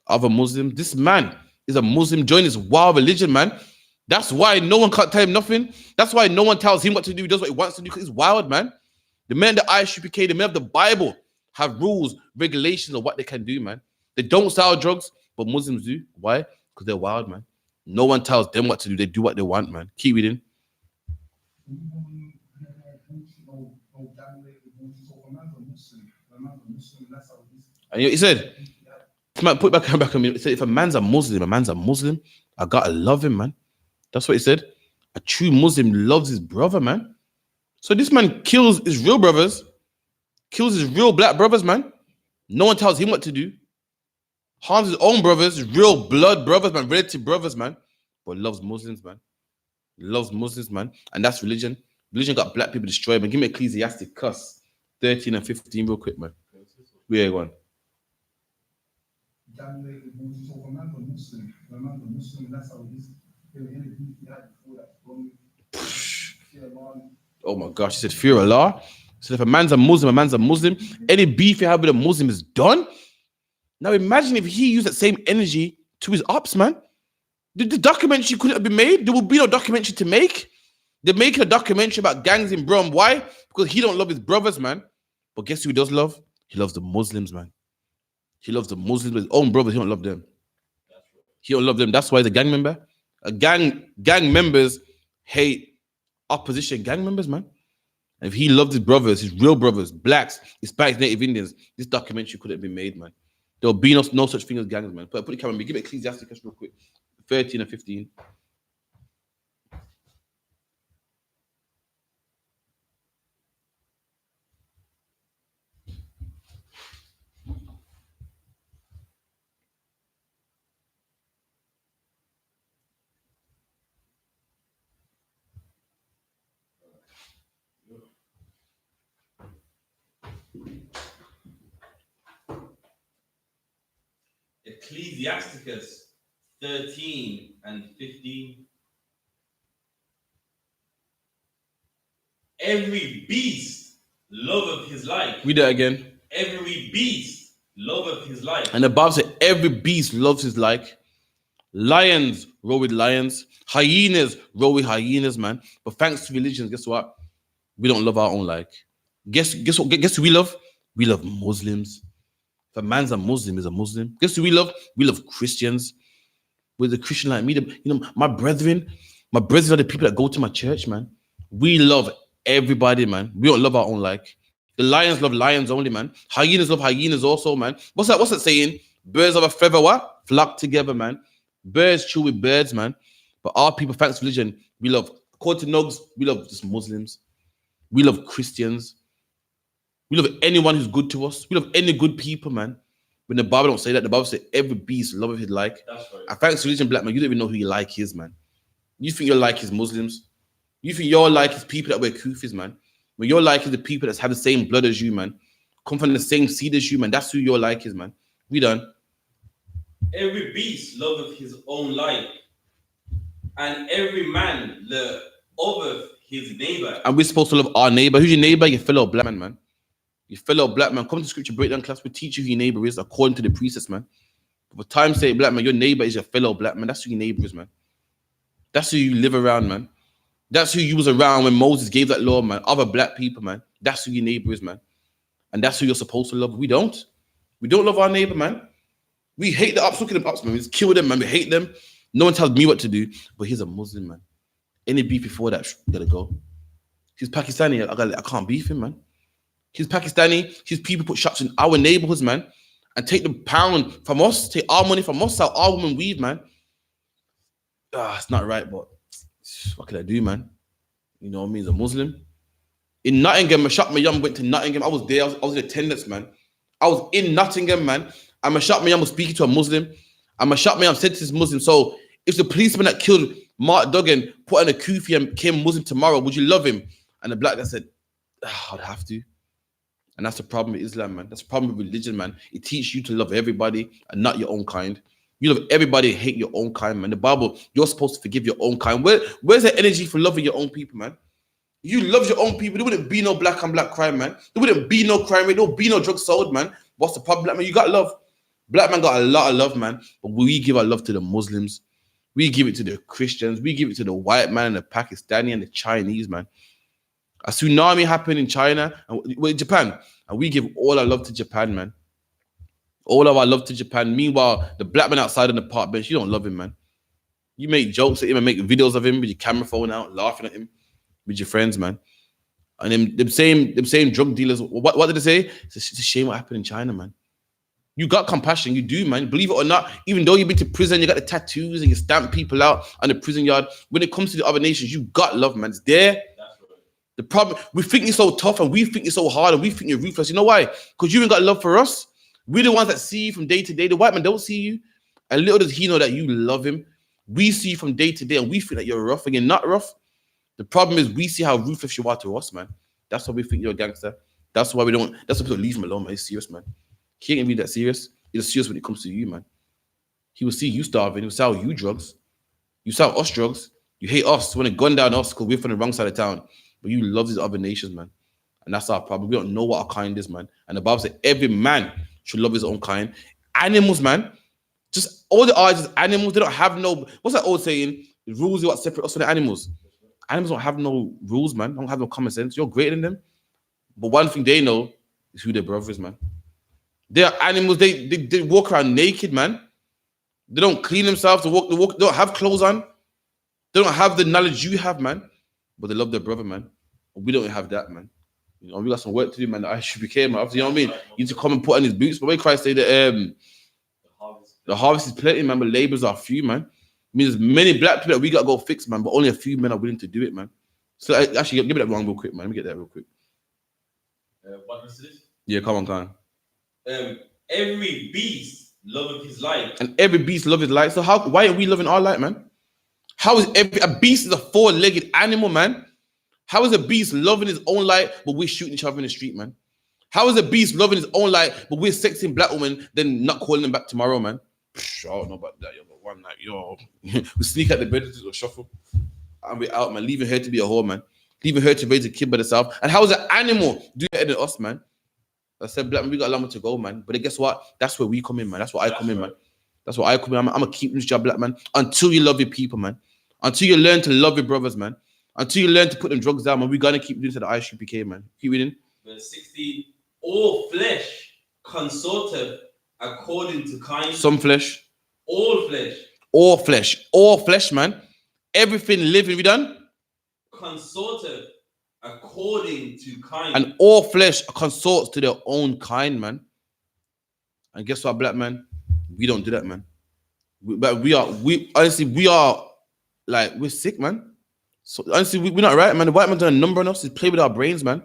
Other Muslims. This man is a Muslim joining this wild religion, man. That's why no one can't tell him nothing. That's why no one tells him what to do. He does what he wants to do because he's wild, man. The men, the I.S.U.P.K, the men of the Bible have rules, regulations of what they can do, man. They don't sell drugs, but Muslims do. Why? Because they're wild, man. No one tells them what to do. They do what they want, man. Keep reading. And he said, put back on me. He said, if a man's a Muslim, I gotta love him, man. That's what he said. A true Muslim loves his brother, man. So this man kills his real brothers, kills his real black brothers, man. No one tells him what to do. Harms his own brothers, his real blood brothers, man, relative brothers, man. But loves Muslims, man. Loves Muslims, man. And that's religion. Religion got black people destroyed, man. Give me Ecclesiastic cuss. 13 and 15 real quick, man. Where you going? Oh my gosh, he said fear Allah. He said if a man's a Muslim. Any beef you have with a Muslim is done. Now imagine if he used that same energy to his ops, man. The documentary couldn't have been made. There would be no documentary to make. They're making a documentary about gangs in Brum. Why? Because he don't love his brothers, man. But guess who he does love? He loves the Muslims, man. He loves the Muslims, his own brothers. He don't love them. He don't love them. That's why he's a gang member. Gang members hate opposition gang members, man. And if he loved his brothers, his real brothers, blacks, Hispanics, Native Indians, this documentary couldn't have been made, man. There'll be no such thing as gangs, man. Put the camera on me. Give it Ecclesiasticus real quick. 13 and 15. Ecclesiasticus 13 and 15. Every beast loveth his life. Read that again. Every beast loveth his life. And the Bible said every beast loves his like. Lions roll with lions. Hyenas roll with hyenas, man. But thanks to religions, guess what? We don't love our own like. Guess what? Guess who we love? We love Muslims. If a man's a Muslim, is a Muslim. Guess who we love? We love Christians. With a Christian like me, my brethren are the people that go to my church, man. We love everybody, man. We don't love our own like. The lions love lions only, man. Hyenas love hyenas also, man. What's that saying? Birds of a feather, what? Flock together, man. Birds chew with birds, man. But our people, thanks to religion, we love, according to Nugs, we love just Muslims. We love Christians. We love anyone who's good to us. We love any good people, man. When the Bible don't say that, the Bible says every beast loveth his like. That's right. And thanks to religion, black man, you don't even know who your like is, man. You think your like is Muslims. You think your like is people that wear kufis, man. When your like is the people that have the same blood as you, man. Come from the same seed as you, man. That's who your like is, man. We done. Every beast loveth his own life, and every man loveth his neighbor. And we're supposed to love our neighbor. Who's your neighbor? Your fellow black man, man. Your fellow black man. Come to scripture breakdown class. We teach you who your neighbor is according to the precepts, man. But for time's sake, black man, your neighbor is your fellow black man. That's who your neighbor is, man. That's who you live around, man. That's who you was around when Moses gave that law, man. Other black people, man. That's who your neighbor is, man. And that's who you're supposed to love. We don't. We don't love our neighbor, man. We hate the ups. Look at them ups, man. We just kill them, man. We hate them. No one tells me what to do. But he's a Muslim, man. Any beef before that, gotta go. He's Pakistani. I can't beef him, man. He's Pakistani. His people put shops in our neighborhoods, man. And take the pound from us. Take our money from us. Sell our women weave, man. It's not right, but what can I do, man? You know what I mean? He's a Muslim. In Nottingham, Mashak Mayam went to Nottingham. I was there. I was in attendance, man. I was in Nottingham, man. And Mashak Mayam was speaking to a Muslim. And Mashak Mayam said to this Muslim, so if the policeman that killed Mark Duggan put on a kufi and became Muslim tomorrow, would you love him? And the black guy said, I'd have to. And that's the problem with Islam, man. That's the problem with religion, man. It teaches you to love everybody and not your own kind. You love everybody, hate your own kind, man. The Bible, you're supposed to forgive your own kind. Where's the energy for loving your own people, man? You love your own people. There wouldn't be no black on black crime, man. There wouldn't be no crime rate. There would be no drugs sold, man. What's the problem, black man? You got love. Black man got a lot of love, man. But we give our love to the Muslims. We give it to the Christians. We give it to the white man and the Pakistani and the Chinese, man. A tsunami happened in China and Japan. And we give all our love to Japan, man. All of our love to Japan. Meanwhile, the black man outside on the park bench, you don't love him, man. You make jokes at him and make videos of him with your camera phone out, laughing at him with your friends, man. And then them same drug dealers, what did they say? It's a shame what happened in China, man. You got compassion, you do, man. Believe it or not, even though you've been to prison, you got the tattoos and you stamp people out on the prison yard. When it comes to the other nations, you got love, man. It's there. That's right. The problem, we think you're so tough and we think you're so hard and we think you're ruthless. You know why? Because you ain't got love for us. We're the ones that see you from day to day. The white man don't see you. And little does he know that you love him. We see you from day to day and we think that you're rough and you're not rough. The problem is we see how ruthless you are to us, man. That's why we think you're a gangster. That's why we don't, that's why people leave him alone, man. He's serious, man. He ain't be that serious. He's serious when it comes to you, man. He will see you starving. He will sell you drugs. You sell us drugs. You hate us. You want to gun down us because we're from the wrong side of town. But you love these other nations, man. And that's our problem. We don't know what our kind is, man. And the Bible says every man should love his own kind. Animals, man. Just all the odds is animals. They don't have no, what's that old saying? The rules are what separate us from the animals. Animals don't have no rules, man. Don't have no common sense. You're greater than them. But one thing they know is who their brother is, man. They are animals. They walk around naked, man. They don't clean themselves. They don't have clothes on. They don't have the knowledge you have, man. But they love their brother, man. But we don't have that, man. You know, we got some work to do, man. The I.S.U.P.K, man. You know what I mean? You need to come and put on his boots. But when Christ say that the harvest is plenty, man, but labors are few, man. I mean, there's many black people that we got to go fix, man, but only a few men are willing to do it, man. So actually, give me that wrong real quick, man. Let me get that real quick. What verse is this? Yeah, come on. Every beast loveth his life. And every beast loves his life. So why are we loving our life, man? How is a beast is a four-legged animal, man? How is a beast loving his own life, but we're shooting each other in the street, man? How is a beast loving his own life, but we're sexing black women, then not calling them back tomorrow, man? I don't know about that, yo. But one night, yo, we sneak at the bed to shuffle, and we out, man. Leaving her to be a whore, man. Leaving her to raise a kid by herself. And how is an animal do better than us, man? I said, black man, we got a long way to go, man. But guess what? That's where we come in, man. That's where I come in, man. That's where I come in. I'm gonna keep this job, black man, until you love your people, man. Until you learn to love your brothers, man. Until you learn to put them drugs down, man. We're gonna keep doing to the I.S.U.P.K, man. Keep reading. Verse 16. All flesh consorteth according to kind. Some flesh. All flesh. All flesh. All flesh, man. Everything living, we done? Consorteth according to kind. And all flesh consorts to their own kind, man. And guess what, black man? We don't do that, man. We are like, we're sick, man. So honestly, we're not right, man. The white man's done a number on us. He's played with our brains, man.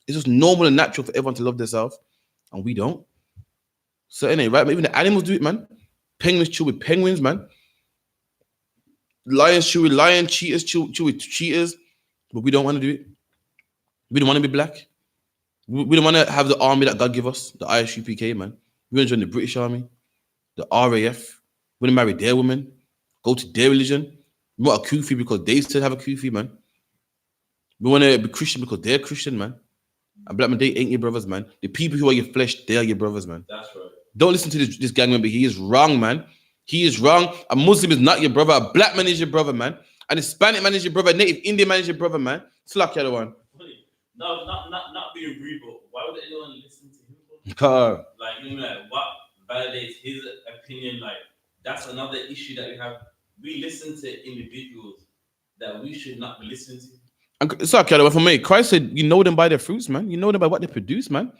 It's just normal and natural for everyone to love themselves, and we don't. So anyway, right? Even the animals do it, man. Penguins chew with penguins, man. Lions chew with lions. Cheetahs chew with cheetahs. But we don't want to do it. We don't want to be black. We don't want to have the army that God give us, the I.S.U.P.K, man. We want to join the British army, the RAF. We want to marry their women, go to their religion. We want a kufi because they still have a kufi, man. We want to be Christian because they're Christian, man. And black man, they ain't your brothers, man. The people who are your flesh, they are your brothers, man. That's right. Don't listen to this gang member. He is wrong, man. He is wrong. A Muslim is not your brother. A black man is your brother, man. An Hispanic man is your brother. A native Indian man is your brother, man. Slack the other one. No, not being rude, but why would anyone listen to him? Car. Like, you know, like, what validates his opinion? Like, that's another issue that we have. We listen to individuals that we should not be listening to. It's okay, for me. Christ said, you know them by their fruits, man. You know them by what they produce, man.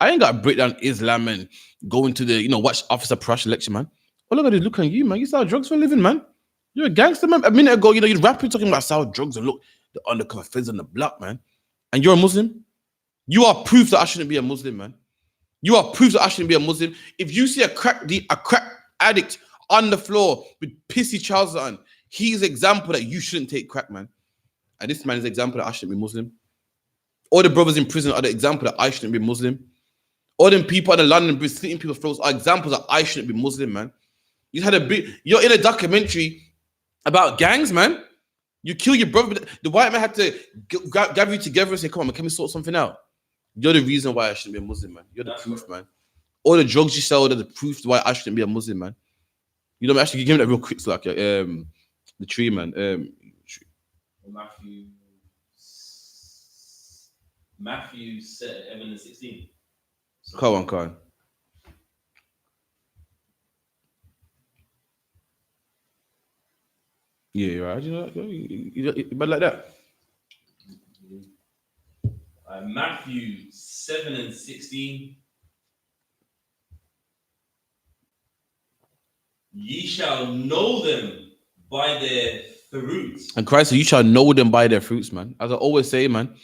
I ain't got to break down Islam and go into the, watch Officer Prash lecture, man. All I got to look at you, man. You sell drugs for a living, man. You're a gangster, man. A minute ago, you're rapping talking about sell drugs and look, the undercover feds on the block, man. And you're a Muslim. You are proof that I shouldn't be a Muslim, man. You are proof that I shouldn't be a Muslim. If you see a crack addict on the floor with pissy trousers on, he's an example that you shouldn't take crack, man. And this man is an example that I shouldn't be Muslim. All the brothers in prison are the example that I shouldn't be Muslim. All them people at the London Bridge slitting people's throats are examples that I shouldn't be Muslim, man. You're in a documentary about gangs, man. You kill your brother. The white man had to gather you together and say, come on, man, can we sort something out? You're the reason why I shouldn't be a Muslim, man. You're the proof, man. All the drugs you sell are the proof why I shouldn't be a Muslim, man. You know, actually, give me that real quick, like the tree, man. Matthew 7:16. Come on. Yeah, right. You bad like that. Matthew 7:16. Ye shall know them by their fruits. And Christ said, you shall know them by their fruits, man. As I always say, man,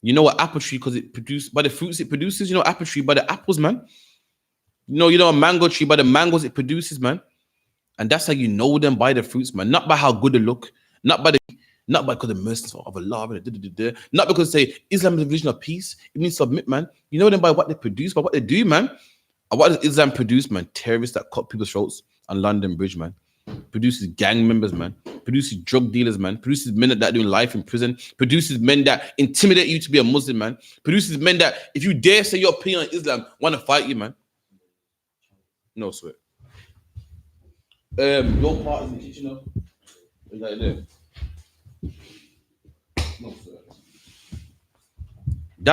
you know what apple tree, because it produces, by the fruits it produces, you know, apple tree by the apples, man. You know a mango tree by the mangoes it produces, man. And that's how you know them, by the fruits, man. Not by how good they look, not because the mercy of Allah, not because they say Islam is a religion of peace. It means submit, man. You know them by what they produce, by what they do, man. And what does Islam produce, man? Terrorists that cut people's throats on London Bridge, man. Produces gang members, man. Produces drug dealers, man. Produces men that are doing life in prison. Produces men that intimidate you to be a Muslim, man. Produces men that, if you dare say your opinion on Islam, want to fight you, man. No sweat. Your part is in the kitchen now. You got it there. No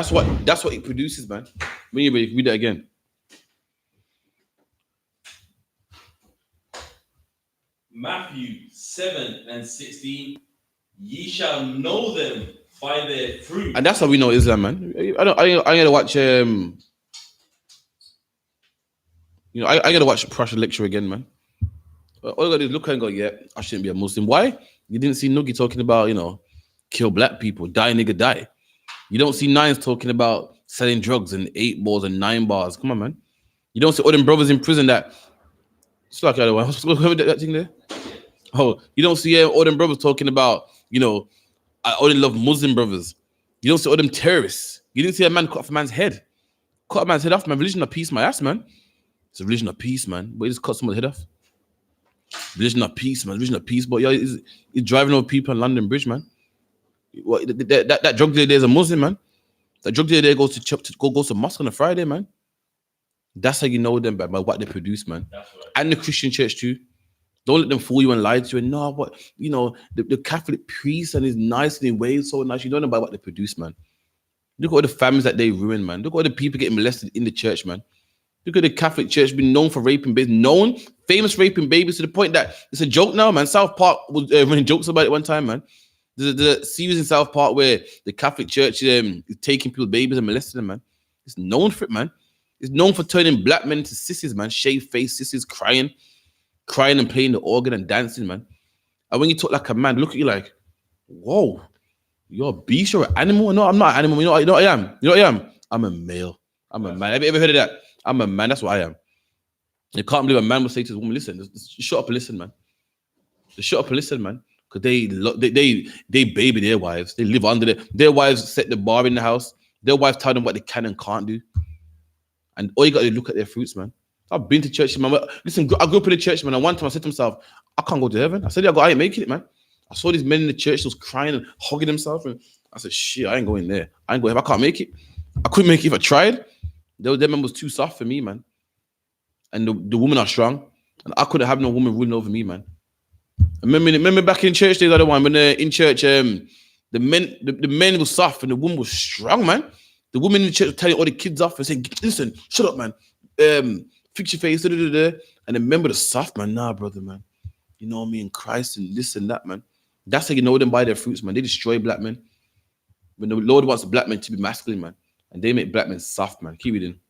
sweat. That's what it produces, man. When you read it again. Matthew 7:16. Ye shall know them by their fruit. And that's how we know Islam, man. I gotta watch I gotta watch Prussia lecture again, man. All I gotta do is look and go, yeah, I shouldn't be a Muslim. Why? You didn't see Noogie talking about, kill black people, die nigga die. You don't see Nines talking about selling drugs and 8 balls and 9 bars. Come on, man. You don't see all them brothers in prison that. It's like that thing there. Oh, you don't see all them brothers talking about, I only love Muslim brothers. You don't see all them terrorists. You didn't see a man cut off a man's head. Cut a man's head off, man. Religion of peace, my ass, man. It's a religion of peace, man. But he just cut someone's head off. Religion of peace, man. Religion of peace. But yeah, he's driving over people on London Bridge, man. What that drug dealer there is a Muslim, man. That drug dealer there goes to mosque on a Friday, man. That's how you know them by what they produce, man. That's right. And the Christian church too. Don't let them fool you and lie to you. And no, but you know, the Catholic priest and his nice and his ways so nice. You don't know about what they produce, man. Look at all the families that they ruin, man. Look at all the people getting molested in the church, man. Look at the Catholic Church being known for raping babies, famous raping babies to the point that it's a joke now, man. South Park was running jokes about it one time, man. There's a series in South Park where the Catholic Church is taking people's babies and molesting them, man. It's known for it, man. It's known for turning black men into sissies, man. Shaved face sissies, crying and playing the organ and dancing, man. And when you talk like a man, look at you like, whoa, you're a beast, you're an animal. No, I'm not an animal. You know what I am? You know what I am? I'm a male. I'm a man. Have you ever heard of that? I'm a man. That's what I am. You can't believe a man will say to his woman, listen, just shut up and listen, man. Just shut up and listen, man. Because they baby their wives. They live under their wives set the bar in the house. Their wives tell them what they can and can't do. And all you got to look at their fruits, man. I've been to church, man. Listen, I grew up in the church, man. And one time I said to myself, I can't go to heaven. I said, I ain't making it, man. I saw these men in the church just crying and hugging themselves. And I said, shit, I ain't going there. I ain't going. I can't make it. I couldn't make it if I tried. Them man was too soft for me, man. And the women are strong. And I couldn't have no woman ruling over me, man. Remember back in church days, the other one, when in church, the men was soft and the woman was strong, man. The woman in the church was telling all the kids off and saying, listen, shut up, man. Fix your face, And the men were soft, man. Nah, brother, man. You know me in Christ and this and that, man. That's how you know them by their fruits, man. They destroy black men. When the Lord wants black men to be masculine, man. And they make black men soft, man. Keep reading.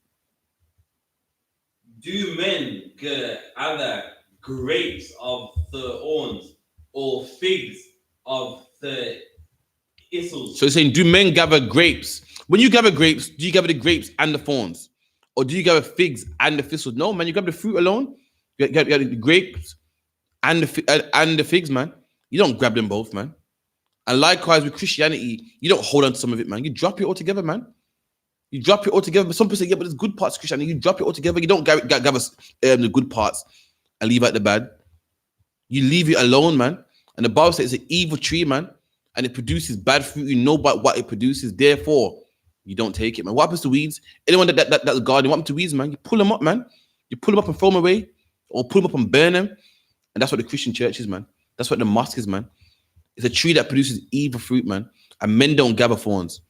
Do men gather grapes of thorns or figs of the thistles? So he's saying, do men gather grapes? When you gather grapes, do you gather the grapes and the thorns? Or do you gather figs and the thistles? No, man. You gather the fruit alone. You gather the grapes and the figs, man. You don't grab them both, man. And likewise with Christianity, you don't hold on to some of it, man. You drop it all together, man. You drop it all together. But some people say, yeah, but there's good parts of Christianity. You drop it all together. You don't gather the good parts and leave out the bad. You leave it alone, man. And the Bible says it's an evil tree, man. And it produces bad fruit. You know about what it produces. Therefore, you don't take it, man. What happens to weeds? Anyone that's gardening, what happens to weeds, man? You pull them up, man. You pull them up and throw them away. Or pull them up and burn them. And that's what the Christian church is, man. That's what the mosque is, man. It's a tree that produces evil fruit, man. And men don't gather thorns.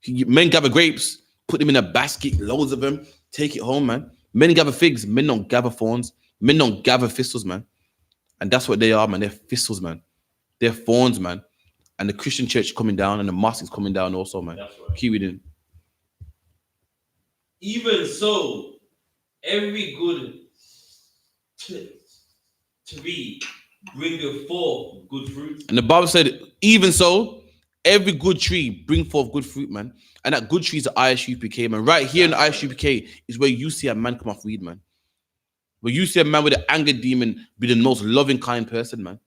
Men gather grapes, put them in a basket, loads of them, take it home, man. Men gather figs, men don't gather thorns. Men don't gather thistles, man. And that's what they are, man. They're thistles, man. They're thorns, man. And the Christian church is coming down and the mosque is coming down also, man. That's right. Keep reading. Even so, every good tree bringeth forth good fruit. And the Bible said, even so, every good tree bring forth good fruit, man. And that good tree is the I.S.U.P.K, man. Right here in the I.S.U.P.K is where you see a man come off weed, man. Where you see a man with an anger demon be the most loving, kind person, man.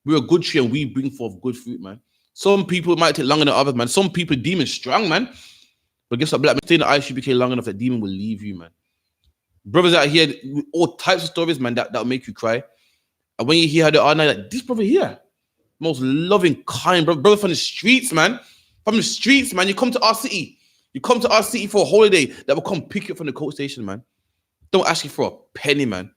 We're a good tree and we bring forth good fruit, man. Some people might take longer than others, man. Some people, demon strong, man. But guess what, black man, stay in the I.S.U.P.K long enough, that demon will leave you, man. Brothers out here, all types of stories, man, that'll make you cry. And when you hear how they are now, like, this brother here, most loving, kind brother from the streets, man. From the streets, man. You come to our city. You come to our city for a holiday, that will come pick you up from the coach station, man. Don't ask you for a penny, man.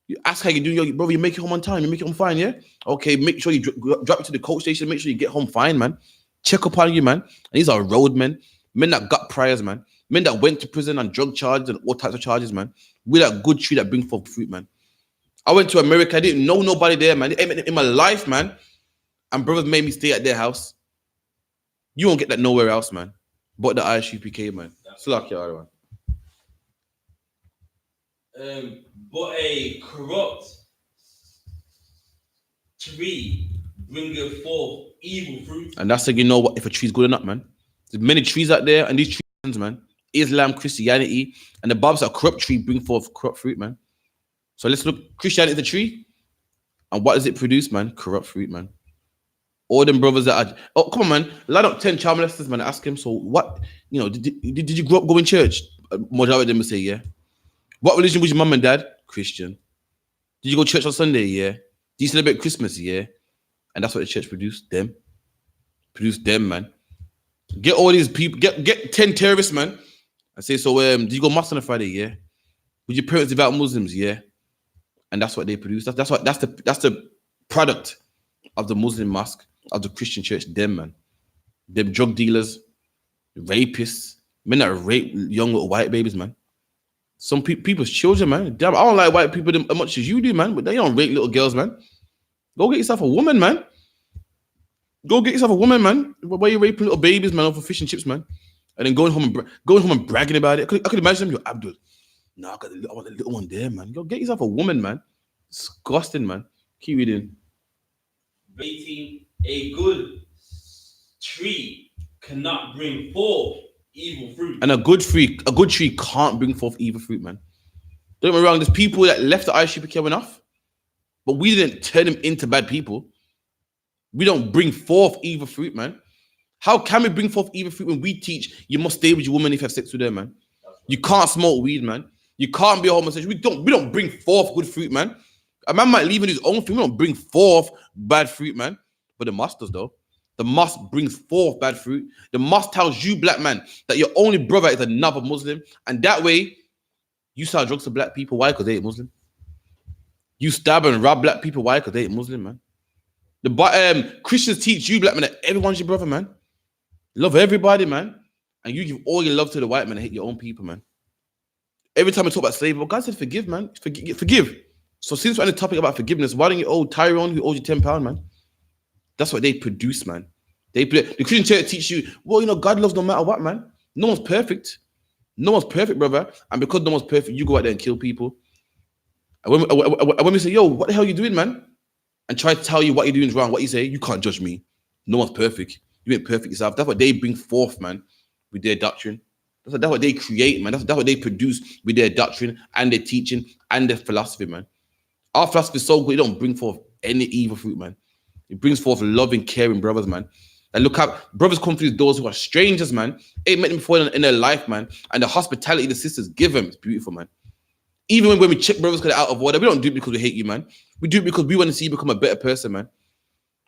You ask how you do, your brother, you make it home on time. You make it home fine, yeah? Okay, make sure you drop it to the coach station. Make sure you get home fine, man. Check up on you, man. And these are roadmen. Men that got priors, man. Men that went to prison on drug charges and all types of charges, man. We're that good tree that bring forth fruit, man. I went to America. I didn't know nobody there, man. In my life, man. And brothers made me stay at their house. You won't get that nowhere else, man. But the I.S.U.P.K, man. Slack your man. But a corrupt tree bringeth forth evil fruit. And that's how you know what if a tree's good or not, man. There's many trees out there, and these trees, man. Islam, Christianity, and the Bible says a corrupt tree bring forth corrupt fruit, man. So let's look. Christianity is a tree, and what does it produce, man? Corrupt fruit, man. All them brothers that are, oh, come on, man. Line up 10 child molesters, man. Ask him, so what, did you grow up going to church? Majority of them will say, yeah. What religion was your mum and dad? Christian. Did you go to church on Sunday? Yeah. Do you celebrate Christmas? Yeah. And that's what the church produced. Them. Produced them, man. Get all these people, get 10 terrorists, man. And say, so did you go mosque on a Friday? Yeah. Would your parents devout Muslims? Yeah. And that's what they produce. That's the product of the Muslim mosque, of the Christian church, them, man. Them drug dealers, rapists, men that rape young little white babies, man. Some people's children, man. Damn, I don't like white people as much as you do, man. But they don't rape little girls, man. Go get yourself a woman, man. Go get yourself a woman, man. Why you raping little babies, man, over fish and chips, man? And then going home and bragging about it. I could imagine them, yo, Abdul. No, I want a little one there, man. Go get yourself a woman, man. Disgusting, man. Keep reading. 18, a good tree cannot bring forth evil fruit. And a good tree can't bring forth evil fruit, man. Don't get me wrong, there's people that left the I.S.U.P.K enough, but we didn't turn them into bad people. We don't bring forth evil fruit, man. How can we bring forth evil fruit when we teach you must stay with your woman if you have sex with her, man? You can't smoke weed, man. You can't be a homosexual. We don't bring forth good fruit, man. A man might leave in his own thing. We don't bring forth bad fruit, man. But the mosque does, though. The mosque brings forth bad fruit. The mosque tells you, black man, that your only brother is another Muslim. And that way, you sell drugs to black people. Why? Because they ain't Muslim. You stab and rob black people. Why? Because they ain't Muslim, man. The Christians teach you, black man, that everyone's your brother, man. Love everybody, man. And you give all your love to the white man and hate your own people, man. Every time I talk about slavery, well, God said forgive, man. Forgive. So since we're on the topic about forgiveness, why don't you owe Tyrone who owes you £10, man? That's what they produce, man. The Christian church teach you, well, you know, God loves no matter what, man. No one's perfect. No one's perfect, brother. And because no one's perfect, you go out there and kill people. And when we say, yo, what the hell are you doing, man? And try to tell you what you're doing is wrong, what you say, you can't judge me. No one's perfect. You ain't perfect yourself. That's what they bring forth, man, with their doctrine. That's what they create, man. That's what they produce with their doctrine and their teaching and their philosophy, man. Our philosophy is so good, it don't bring forth any evil fruit, man. It brings forth loving, caring brothers, man. And look how brothers come through these doors who are strangers, man. Ain't met them before in their life, man. And the hospitality the sisters give them is beautiful, man. Even when we check brothers because they're out of order, we don't do it because we hate you, man. We do it because we want to see you become a better person, man.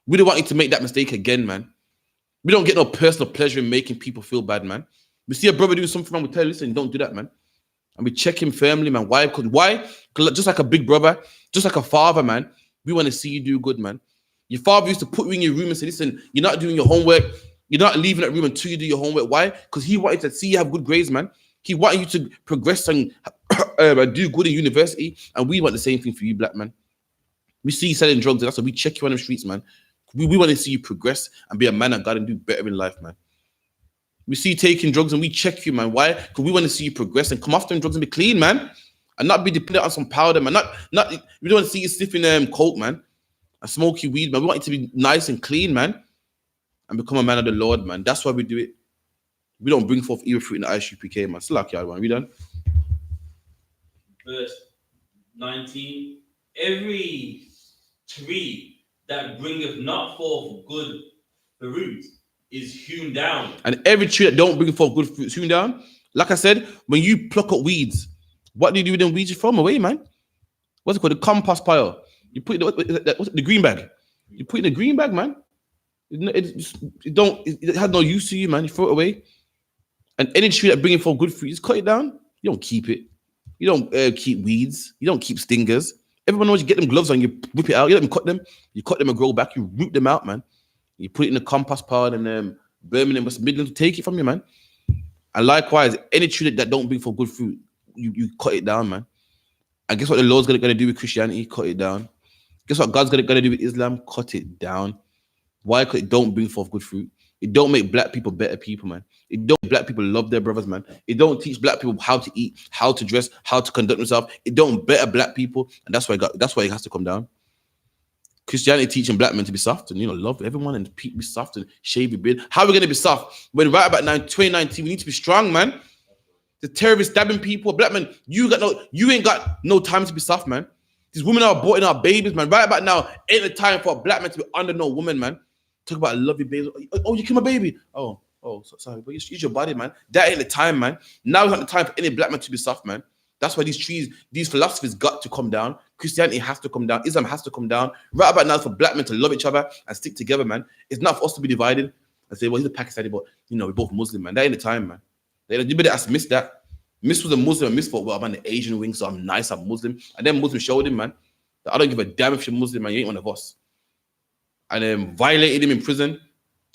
We don't want you to make that mistake again, man. We don't get no personal pleasure in making people feel bad, man. We see a brother doing something wrong, we tell him, listen, don't do that, man. And we check him firmly, man. Why? Because just like a big brother, just like a father, man, we want to see you do good, man. Your father used to put you in your room and say, listen, you're not doing your homework. You're not leaving that room until you do your homework. Why? Because he wanted to see you have good grades, man. He wanted you to progress and do good in university. And we want the same thing for you, black man. We see you selling drugs, and that's why we check you on the streets, man. We want to see you progress and be a man of God and do better in life, man. We see you taking drugs and we check you, man. Why? Because we want to see you progress and come off them drugs and be clean, man. And not be dependent on some powder, man. We don't want to see you sniffing coke, man. And smoky weed, man. We want you to be nice and clean, man. And become a man of the Lord, man. That's why we do it. We don't bring forth evil fruit in the I.S.U.P.K, man. Slack y'all, man. We done? Verse 19. Every tree that bringeth not forth good fruit is hewn down. And every tree that don't bring forth good fruit is hewn down. Like I said, when you pluck up weeds, what do you do with them weeds? You throw them away, man. What's it called? The compost pile. You put it, the green bag. You put it in the green bag, man. It has no use to you, man. You throw it away. And any tree that brings forth good fruit, you just cut it down. You don't keep it. You don't keep weeds. You don't keep stingers. Everyone knows you get them gloves on, you whip it out. You let them cut them. You cut them and grow back. You root them out, man. You put it in the compost pile and Birmingham, West Midlands will take it from you, man. And likewise, any tree that don't bring forth good fruit, you cut it down, man. And guess what the Lord's gonna do with Christianity? Cut it down. Guess what God's gonna do with Islam? Cut it down. Why? Because it don't bring forth good fruit. It don't make black people better people, man. It don't make black people love their brothers, man. It don't teach black people how to eat, how to dress, how to conduct themselves. It don't better black people, and that's why it has to come down. Christianity teaching black men to be soft and love everyone and be soft and shave your beard. How are we gonna be soft when right about now 2019 we need to be strong, man? The terrorists stabbing people, black men. You ain't got no time to be soft, man. These women are aborting our babies, man. Right about now ain't the time for a black man to be under no woman, man. Talk about I love you, baby. Oh, you kill my baby. Oh, sorry, but use your body, man. That ain't the time, man. Now is not the time for any black man to be soft, man. That's why these philosophies got to come down. Christianity has to come down. Islam has to come down. Right about now, for black men to love each other and stick together, man. It's not for us to be divided and say, well, he's a Pakistani, but we're both Muslim, man. That ain't the time, man. You better ask Miss that. Miss was a Muslim, and Miss thought, well, I'm on the Asian wing, so I'm nice, I'm Muslim. And then Muslim showed him, man, that I don't give a damn if you're Muslim, man. You ain't one of us. And then violated him in prison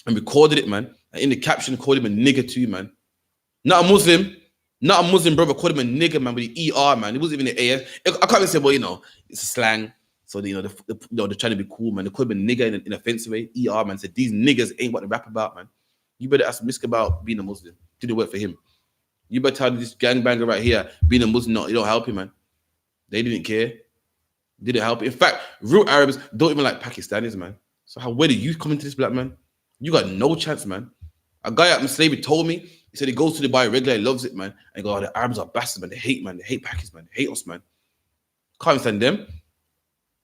and recorded it, man. And in the caption, called him a nigger too, man. Not a Muslim brother, called him a nigger, man, with the ER, man. It wasn't even the AS. I can't even say, well, it's a slang. So, they're trying to be cool, man. They called him a nigger in an offensive way. ER, man, said, these niggas ain't what they rap about, man. You better ask Misk about being a Muslim. Did it work for him? You better tell this gangbanger right here, being a Muslim, no, it don't help him, man. They didn't care. Didn't help. In fact, real Arabs don't even like Pakistanis, man. So where did you come into this, black man? You got no chance, man. A guy at Slavery told me, he said he goes to Dubai regularly, loves it, man. And he goes, the Arabs are bastards, man. They hate, man. They hate Pakistan, man. They hate us, man. Can't stand them.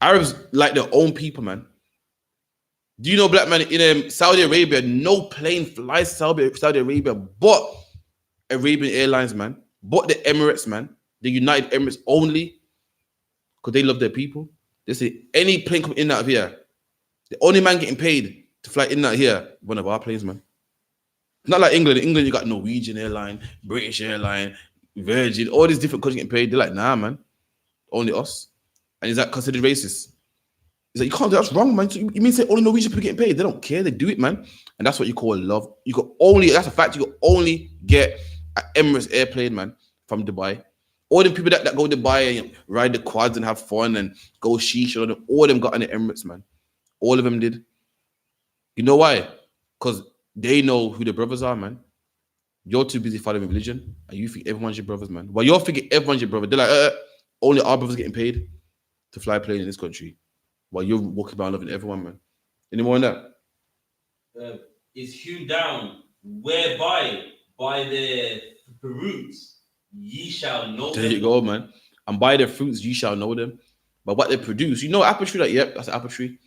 Arabs like their own people, man. Do you know, black man, in Saudi Arabia, no plane flies Saudi Arabia but Arabian Airlines, man. But the Emirates, man. The United Emirates only. Because they love their people. They say, any plane come in and out of here, the only man getting paid to fly in and out here, one of our planes, man. Not like England. In England, you got Norwegian Airline, British Airline, Virgin, all these different countries getting paid. They're like, nah, man. Only us. And is that considered racist? He's like, you can't do that. That's wrong, man. So you mean say only Norwegian people getting paid? They don't care. They do it, man. And that's what you call love. That's a fact. You can only get an Emirates airplane, man, from Dubai. All the people that go to Dubai and ride the quads and have fun and go sheesh, all of them got on the Emirates, man. All of them did. You know why? Because they know who the brothers are, man. You're too busy following religion, and you think everyone's your brothers, man. Well, you're thinking everyone's your brother. They're like, only our brothers getting paid to fly a plane in this country, while you're walking around loving everyone, man. Any more on that? Is hewn down, whereby by the fruits ye shall know them. There you go, man. And by their fruits ye shall know them. But what they produce, apple tree, yep, that's an apple tree.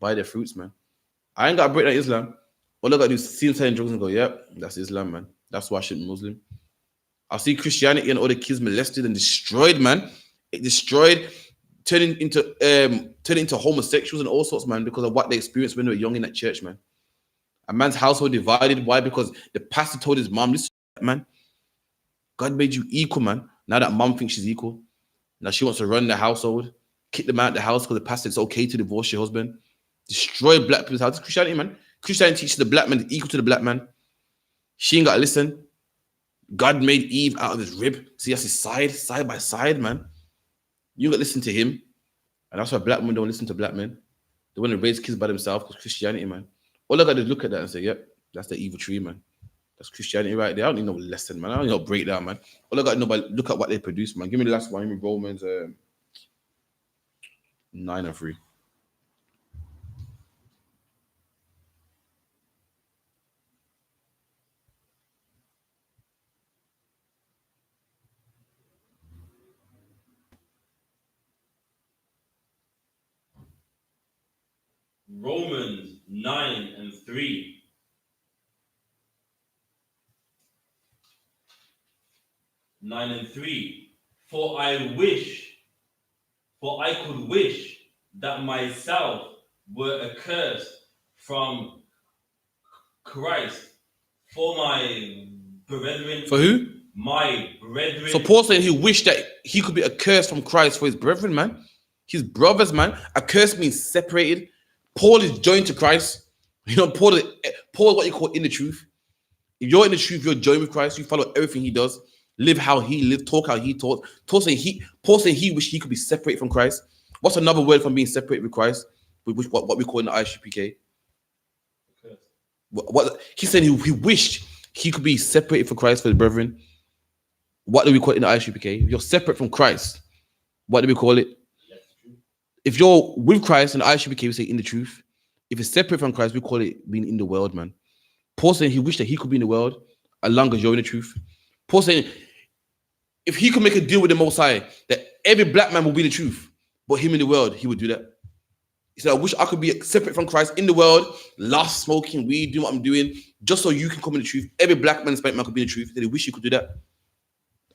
By their fruits, man. I ain't got to break down Islam. All I got to do is see them selling drugs and go, yep, that's Islam, man. That's why I shouldn't be Muslim. I see Christianity and all the kids molested and destroyed, man. It destroyed, turning into homosexuals and all sorts, man, because of what they experienced when they were young in that church, man. A man's household divided. Why? Because the pastor told his mom, listen, man, God made you equal, man. Now that mom thinks she's equal. Now she wants to run the household, kick them out of the house because the pastor it's okay to divorce your husband. Destroy black people's houses. Christianity, man. Christianity teaches the black man equal to the black man. She ain't got to listen. God made Eve out of his rib. See, that's his side by side, man. You got to listen to him. And that's why black women don't listen to black men. They want to raise kids by themselves because Christianity, man. All I got to look at that and say, yep, that's the evil tree, man. That's Christianity right there. I don't need no lesson, man. I don't need no breakdown, man. All I got to know about look at what they produce, man. Give me the last one. Give me Romans 9:3. Romans 9:3. For I could wish that myself were accursed from Christ for my brethren. For who? My brethren. So Paul saying he wished that he could be accursed from Christ for his brethren, man. His brothers, man. Accursed means separated. Paul is joined to Christ. Paul is what you call in the truth. If you're in the truth, you're joined with Christ. You follow everything he does. Live how he lived. Talk how he taught. Paul saying he wished he could be separated from Christ. What's another word from being separated with Christ? What we call in the I.S.U.P.K. Okay. What he said he wished he could be separated from Christ for his brethren. What do we call it in the I.S.U.P.K? If you're separate from Christ, what do we call it? If you're with Christ in the I.S.U.P.K, we say in the truth. If it's separate from Christ, we call it being in the world, man. Paul saying he wished that he could be in the world as long as you're in the truth. Paul saying if he could make a deal with the Most High that every black man will be the truth, but him in the world, he would do that. He said, I wish I could be separate from Christ in the world, lost, smoking weed, doing what I'm doing, just so you can come in the truth. Every black man and white man could be in the truth. He said he wish he could do that.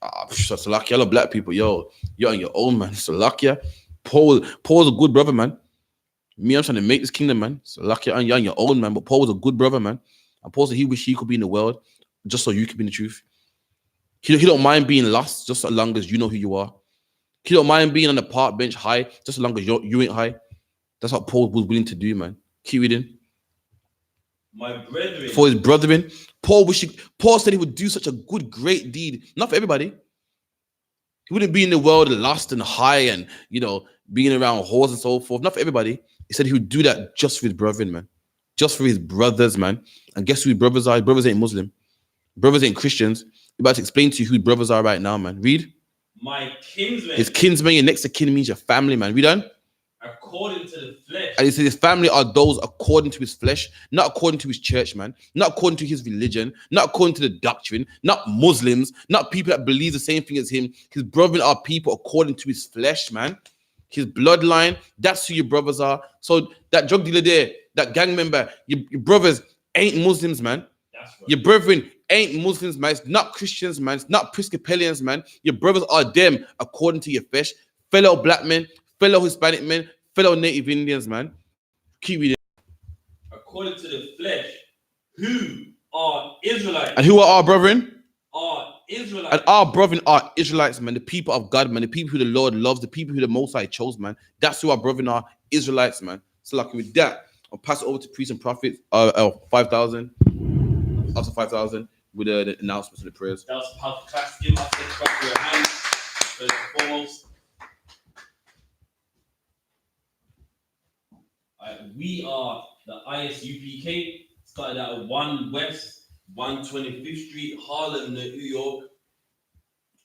Salakia, a lot of black people, yo, you're on your own, man. Salakia. Paul's a good brother, man. Me, I'm trying to make this kingdom, man. Salakia, you're on your own, man. But Paul was a good brother, man. And Paul said he wished he could be in the world just so you could be in the truth. He don't mind being lost just as long as you know who you are. He don't mind being on the park bench high just as long as you ain't high. That's what Paul was willing to do, man. Keep reading. My brethren. For his brethren, Paul said he would do such a good, great deed. Not for everybody. He wouldn't be in the world lost and high and, being around whores and so forth. Not for everybody. He said he would do that just for his brethren, man. Just for his brothers, man. And guess who his brothers are? His brothers ain't Muslim. Brothers ain't Christians. I'm about to explain to you who his brothers are right now, man. Read. My kinsmen. His kinsmen, your next of kin means your family, man. Read on. According to the flesh. And he said his family are those according to his flesh, not according to his church, man. Not according to his religion, not according to the doctrine, not Muslims, not people that believe the same thing as him. His brethren are people according to his flesh, man. His bloodline, that's who your brothers are. So that drug dealer there, that gang member, your brothers ain't Muslims, man. That's right. Your brethren ain't Muslims, man. It's not Christians, man. It's not Episcopalians, man. Your brothers are them according to your flesh. Fellow black men, fellow Hispanic men, fellow Native Indians, man. Keep reading. According to the flesh, who are Israelites. And who are our brethren? Are Israelites. And our brethren are Israelites, man. The people of God, man. The people who the Lord loves. The people who the Most High chose, man. That's who our brethren are. Israelites, man. So like with that, I'll pass it over to priests and prophets. 5,000. After 5,000 with the announcements and the prayers. That was a powerful class. Give us a clap for your hands. First and foremost. We are the I.S.U.P.K. Started at 1 West, 125th Street, Harlem, New York.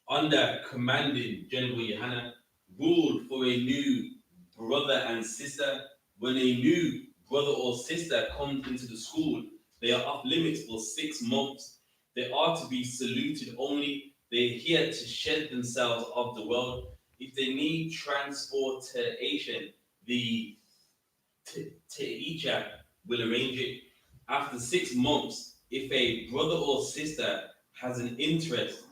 Under commanding General YAHANNA, ruled for a new brother and sister. When a new brother or sister comes into the school, they are off limits for 6 months. They are to be saluted only. They're here to shed themselves of the world. If they need transportation, the teacher will arrange it. After 6 months, if a brother or sister has an interest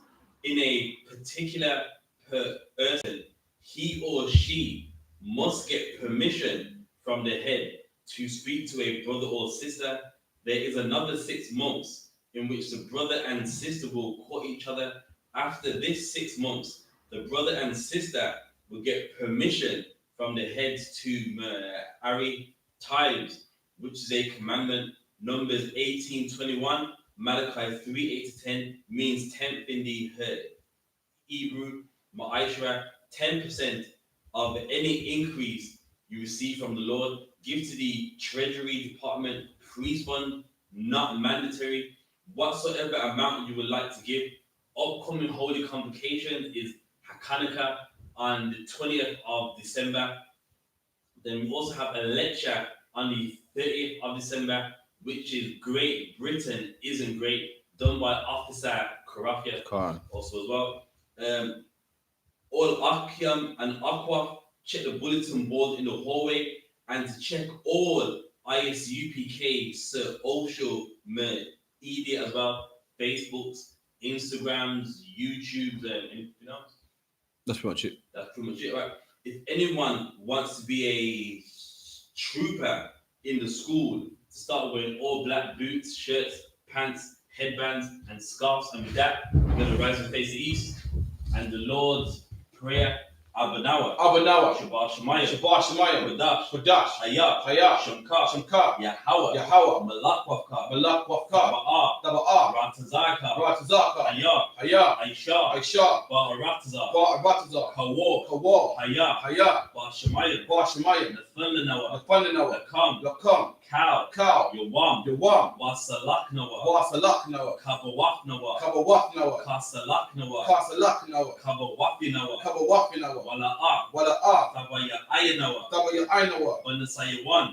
in a particular person, he or she must get permission from the head to speak to a brother or sister. There is another 6 months in which the brother and sister will court each other. After this 6 months, the brother and sister will get permission from the heads to marry. Tithes, which is a commandment. Numbers 18:21, Malachi 3:8-10 means 10th in the Hebrew. Ma'ashra, 10% of any increase you receive from the Lord. Give to the Treasury Department, priest fund, not mandatory. Whatsoever amount you would like to give. Upcoming holy convocation is Hanukkah on the 20th of December. Then we also have a lecture on the 30th of December, which is Great Britain Isn't Great, done by Officer Karafia also as well. All Akiam and Aqua, check the bulletin board in the hallway, and to check all I.S.U.P.K social media as well, Facebooks, Instagrams, YouTubes, and anything else. That's pretty much it. That's pretty much it, right? If anyone wants to be a trooper in the school, to start wearing all black boots, shirts, pants, headbands, and scarves, and with that, we're going to rise and face the east. And the Lord's Prayer, Abanawa, Shabbat Shemayim, Kodash, Hayah, Shamka, Yahweh, Malakwafka, Taba'ah, Ratazaka, Hayah, Aisha, Ba'aratazah, Kawar, Hayah, Ba'ashemayim, Nathanawa, Lakam, Cow, Yawam, Wasalaknawa, Kabawafnawa, Kasalaknawa, Kabawafinawa, Wala'ah, Tabaya Ainawa, Wanasayawan,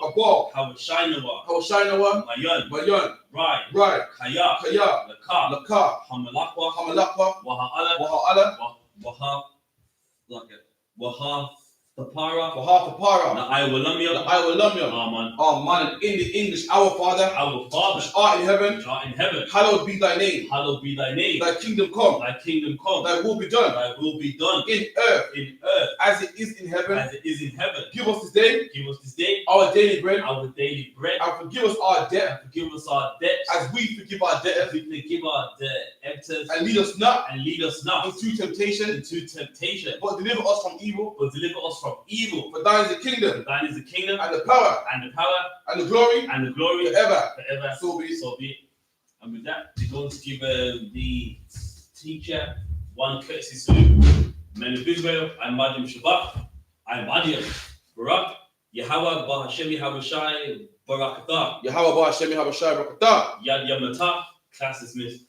Abor, Hawashainawa, Mayan, Right, Kaya, Laka, Hamalakwa, Waha'ala, Waha, the para, for half the the para, I will love you. the I will love you. Amen. Amen. In the English, our Father, Our Father, which art in heaven, which art in heaven, hallowed be thy name. hallowed be thy name. Thy kingdom come, Thy kingdom come, thy will be done thy will be done in earth in earth as it is in heaven. as it is in heaven. Give us this day Give us this day our daily bread, our daily bread, and forgive us our debt and forgive us our debts as we forgive our as debtors, we forgive our debtors, and lead us not and lead us not into temptation, into temptation, but deliver us from evil. but deliver us from evil. For thine is the For kingdom, thine is the kingdom, and the power, and the power, and the glory and the glory forever. forever. So be it. So be it. And with that, we're going to give the teacher one courtesy salute. Men of Israel, I'm Madam Shabbat. I'm Adiam. Barak, Yahweh, Bahashem, Yahawashi, Barakatah, Yahweh Ba Hashem Yahweh Shai Barakatah. Yad Yamata, class dismissed.